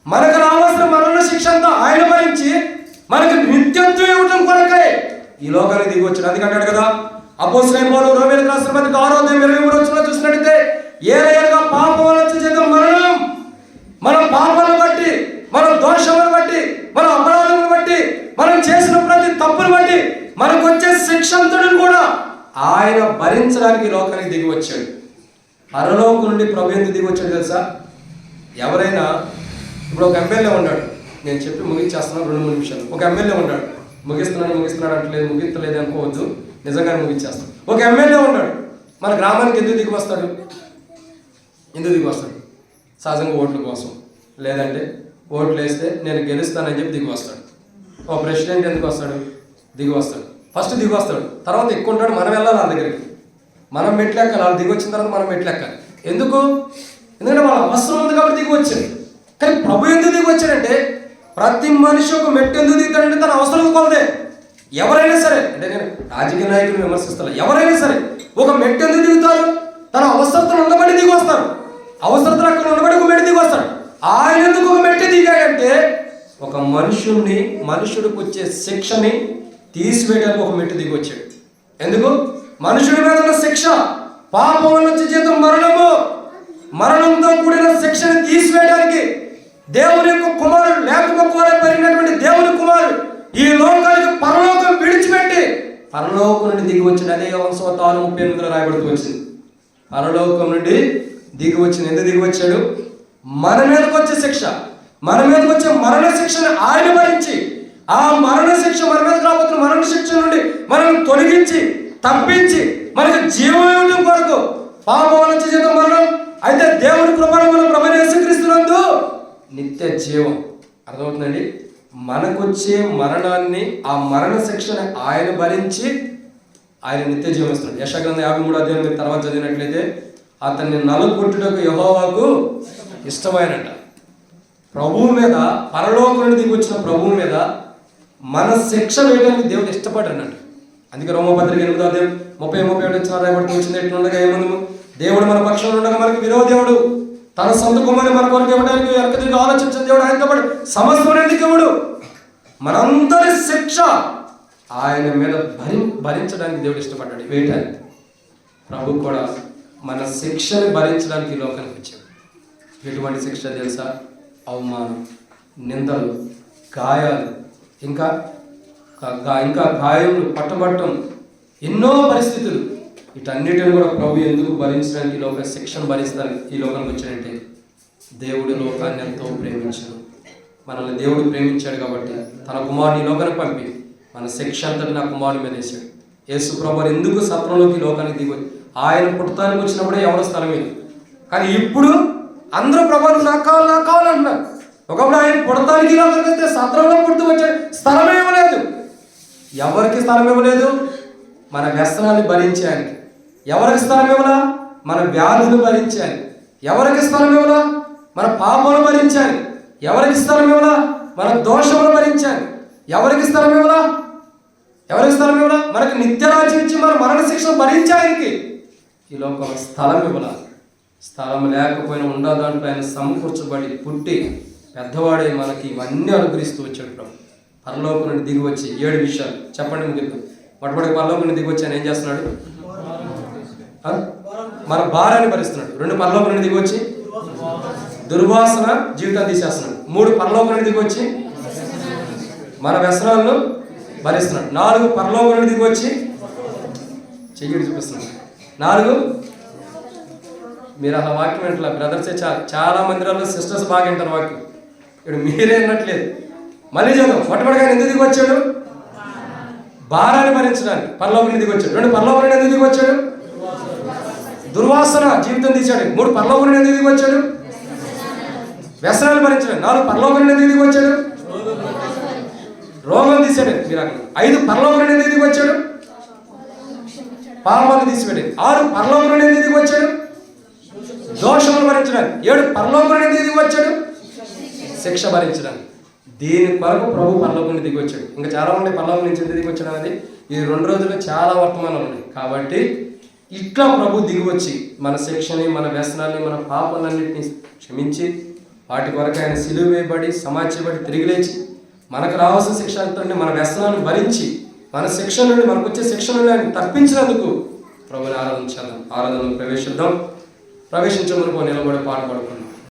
మనకు రావాల్సిన మరణ శిక్ష అంతా ఆయన భరించి మనకు నిత్యత్వం ఇవ్వడం కొరకే ఈ లోకానికి దిగి వచ్చాడు. అందుకంటాడు కదా అపోస్తలుడైన పౌలు రోమీయులకు రాసిన పత్రిక 6వ అధ్యాయం 23వ వచనంలో చూసినట్లయితే, ఏలయనగా పాపం వలన వచ్చే మరణం. మన పాపాలను బట్టి, మన దోషములను బట్టి, మన అపరాధములను బట్టి, మనం చేసిన ప్రతి తప్పును బట్టి మనకు వచ్చే శిక్ష అంతటిని కూడా ఆయన భరించడానికి ఈ లోకానికి దిగి వచ్చాడు. పరలోకం నుండి ప్రభు ఎందుకు దిగి వచ్చాడు తెలుసా? ఎవరైనా ఇప్పుడు ఒక ఎమ్మెల్యే ఉన్నాడు, నేను చెప్పి ముగించేస్తున్నాను 2-3 నిమిషాలు. ఒక ఎమ్మెల్యే ఉన్నాడు, ముగిస్తున్నాడు అంటలేదు, ముగించలేదు అనుకోవద్దు, నిజంగానే ముగించేస్తాడు. ఒక ఎమ్మెల్యే ఉన్నాడు, మన గ్రామానికి ఎందుకు దిగి వస్తాడు? సహజంగా ఓట్ల కోసం, లేదంటే ఓట్లు వేస్తే నేను గెలుస్తానని చెప్పి దిగి వస్తాడు. ఒక ప్రెసిడెంట్ ఎందుకు వస్తాడు? దిగి వస్తాడు. ఫస్ట్ దిగి వస్తాడు, తర్వాత ఎక్కువ ఉంటాడు. మనం వెళ్ళాలి వాళ్ళ దగ్గరికి, మనం మెట్లెక్కాలి. వాళ్ళు దిగి వచ్చిన తర్వాత మనం మెట్లెక్కాలి. ఎందుకు? ఎందుకంటే వాళ్ళ అవసరం ఉంది కాబట్టి దిగి వచ్చాడు. కానీ ప్రభు ఎందుకు దిగి వచ్చాడంటే, ప్రతి మనిషి ఒక మెట్టు ఎందుకు దిగుతాడంటే తన అవసరం కొలదే. ఎవరైనా సరే, అంటే నేను రాజకీయ నాయకులు విమర్శిస్తాను, ఎవరైనా సరే ఒక మెట్టు ఎందుకు దిగుతారు? తన అవసరతలు ఉండబడి దిగి వస్తారు. అవసరతలు అక్కడ ఉండబడి ఒక మెట్టు దిగి వస్తాడు. ఆయన ఎందుకు ఒక మెట్టు దిగాడంటే, ఒక మనుషుడికి వచ్చే శిక్షని తీసివేయడానికి ఒక మెట్టు దిగి వచ్చాడు. ఎందుకు? మనుషుడి మీద ఉన్న శిక్ష, పాపం వల్ల వచ్చే జీతం మరణము, మరణంతో కూడిన శిక్షను తీసివేయడానికి దేవుని యొక్క కుమారుడు, లేకపోతే పెరిగినటువంటి దేవుని కుమారుడు ఈ లోకానికి పరలోకం విడిచిపెట్టి పరలోకం నుండి దిగి వచ్చింది. అదే యోహాను సువార్త 6:38లో రాయబడుతూ వచ్చింది. పరలోకం నుండి దిగి వచ్చింది. ఎందుకు దిగి వచ్చాడు? మన మీదకి వచ్చే శిక్ష, మన మీదకి వచ్చే మరణ శిక్షను ఆయన భరించి, ఆ మరణ శిక్ష మన మీద రాబోతున్న మరణ శిక్ష నుండి మనం తొలగించి తప్పించి మనకు జీవం ఇవ్వడం కొరకు. పాపం వల్ల వచ్చే జీతం మరణం, అయితే దేవుని కృపను మన ప్రభువైన యేసుక్రీస్తునందు నిత్య జీవం. అర్థమవుతుందండి? మనకొచ్చే మరణాన్ని, ఆ మరణ శిక్షను ఆయన భరించి ఆయన నిత్య జీవం ఇస్తున్నాడు. యెషయా గ్రంథం 53వ అధ్యాయం మీరు తర్వాత చదివినట్లయితే, అతన్ని నలుగొట్టుటకు యెహోవాకు ఇష్టమైనట. ప్రభువు మీద, పరలోకం నుండి దిగి వచ్చిన ప్రభువు మీద మన శిక్ష వేయడానికి దేవుడు ఇష్టపడ్డాడు. అందుకే రోమపత్రిక 8వ అధ్యాయం 30-31 వచ్చిన రాయబడుతూ వచ్చింది. ఎట్లుండగా ఏముంది? దేవుడు మన పక్షంలో ఉండగా మనకు విరోధేవుడు, తన సొంత కుమారుని మన కొరకు ఇవ్వడానికి వెనకదిరిగి ఆలోచించిన దేవుడు ఆయనతో పాటు సమస్తం ఎందుకు ఇవ్వడు? మనందరి శిక్ష ఆయన మీద భరించడానికి దేవుడు ఇష్టపడ్డాడు, వేయటానికి. ప్రభు కూడా మన శిక్షని భరించడానికి ఈ లోకానికి వచ్చాడు. ఎటువంటి శిక్ష తెలుసా? అవమానం, నిందలు, గాయాలు, ఇంకా గాయములు, పట్టబట్టం, ఎన్నో పరిస్థితులు. వీటన్నిటిని కూడా ప్రభు ఎందుకు భరించడానికి, ఈ లోక శిక్షను భరించడానికి ఈ లోకానికి వచ్చాడంటే, దేవుడు లోకాన్ని ఎంతో ప్రేమించాడు. మనల్ని దేవుడు ప్రేమించాడు కాబట్టి తన కుమారుని లోకానికి పంపి మన శిక్ష అంతటి నా కుమారుని మీద వేశాడు. యేసు ప్రభు ఎందుకు సత్రంలోకి లోకానికి దిగి, ఆయన పుట్టడానికి వచ్చినప్పుడే ఎవరు స్థలం లేదు. కానీ ఇప్పుడు అందరూ ప్రభు నాకు కావాలంటున్నారు. ఒకప్పుడు ఆయన పుడతానికి లోకానికి వస్తే సత్రంలో పుడుతూ వచ్చాడు, స్థలం ఇవ్వలేదు. ఎవరికి స్థలం ఇవ్వలేదు? మన వ్యసనాన్ని భరించానికి. ఎవరికి స్థలం ఇవ్వలా? మన వ్యాధులు భరించాలి. ఎవరికి స్థలం ఇవ్వలా? మన పాపములు భరించాలి. ఎవరికి స్థలం ఇవ్వలా? మన దోషములు భరించాలి. ఎవరికి స్థలం ఇవ్వలా? మనకి నిత్య రాజ్యం ఇచ్చి మన మరణ శిక్ష భరించానికి ఈ లోకంలో స్థలం ఇవ్వలా. స్థలం లేకపోయినా ఉండా దాంట్లో ఆయన సమకూర్చబడి పుట్టి పెద్దవాడే మనకి ఇవన్నీ అనుగ్రహిస్తూ వచ్చాడు ప్రభు. పరలోకం నుండి దిగి వచ్చి 7 విషయాలు చెప్పండి ముగిద్దాం. మొట్టమొదటి పరలోకం నుండి దిగి వచ్చి ఆయన ఏం చేస్తున్నాడు? మన భారాన్ని భరిస్తున్నాడు. 2 పరలోకం నుండి దిగి వచ్చి దుర్వాసన జీవితాన్ని తీసేస్తున్నాడు. 3 పరలోకం నుండి దిగి వచ్చి మన వ్యసనాలను భరిస్తున్నాడు. 4 పరలోకం నుండి దిగి వచ్చి చెయ్యి చూపిస్తున్నాడు. 4 మీరు అలా వాక్యం వింటలా బ్రదర్సే చాలా మందిరాల్లో సిస్టర్స్ బాగా వింటారు వాక్యం. ఇప్పుడు మీరే వినట్లేదు. మళ్ళీ చదువు. మొట్టమొదటిగా ఎందుకు దిగి వచ్చాడు? భారాన్ని భరించడానికి పరలోకం నుండి దిగి వచ్చాడు. 2 పరలోకం నుండి ఎందుకు దిగి వచ్చాడు? దుర్వాసన జీవితం తీశాడు. 3 పరలోకం నుండి ఎందుకు దిగి వచ్చాడు? వ్యసనాలు భరించాడు. 4 పరలోకం నుండి ఎందుకు దిగి వచ్చాడు? రోగం తీసాడు. మీరు 5 పరలోకం నుండి ఎందుకు దిగి వచ్చాడు? పాపాలను తీసిపెట్టాడు. 6 పరలోకం నుండి ఎందుకు దిగి వచ్చాడు? దోషములు భరించడానికి. 7 పరలోకం నుండి ఎందుకు దిగి వచ్చాడు? శిక్ష భరించడానికి. దీని కొరకు ప్రభు పరలోకం నుండి దిగి వచ్చాడు. ఇంకా చాలా మంది పరలోకం నుంచి ఎందుకు దిగి వచ్చాడు అనేది ఈ 2 రోజుల్లో చాలా వర్తమానాలు ఉన్నాయి. కాబట్టి ఇట్లా ప్రభు దిగి వచ్చి మన శిక్షని, మన వ్యసనాన్ని, మన పాపాలన్నింటినీ క్షమించి వాటి కొరకు ఆయన సిలువ వేయబడి సమాధించబడి తిరిగి లేచి మనకు రావాల్సిన శిక్షతో మన వ్యసనాన్ని భరించి మన శిక్ష నుండి మనకు వచ్చే శిక్ష నుండి ఆయన తప్పించినందుకు ప్రభుని ఆరాధించాలి. ఆరాధనలో ప్రవేశిద్దాం. ప్రవేశించే మనకు నిలబడే పాట పాడుకుందాం.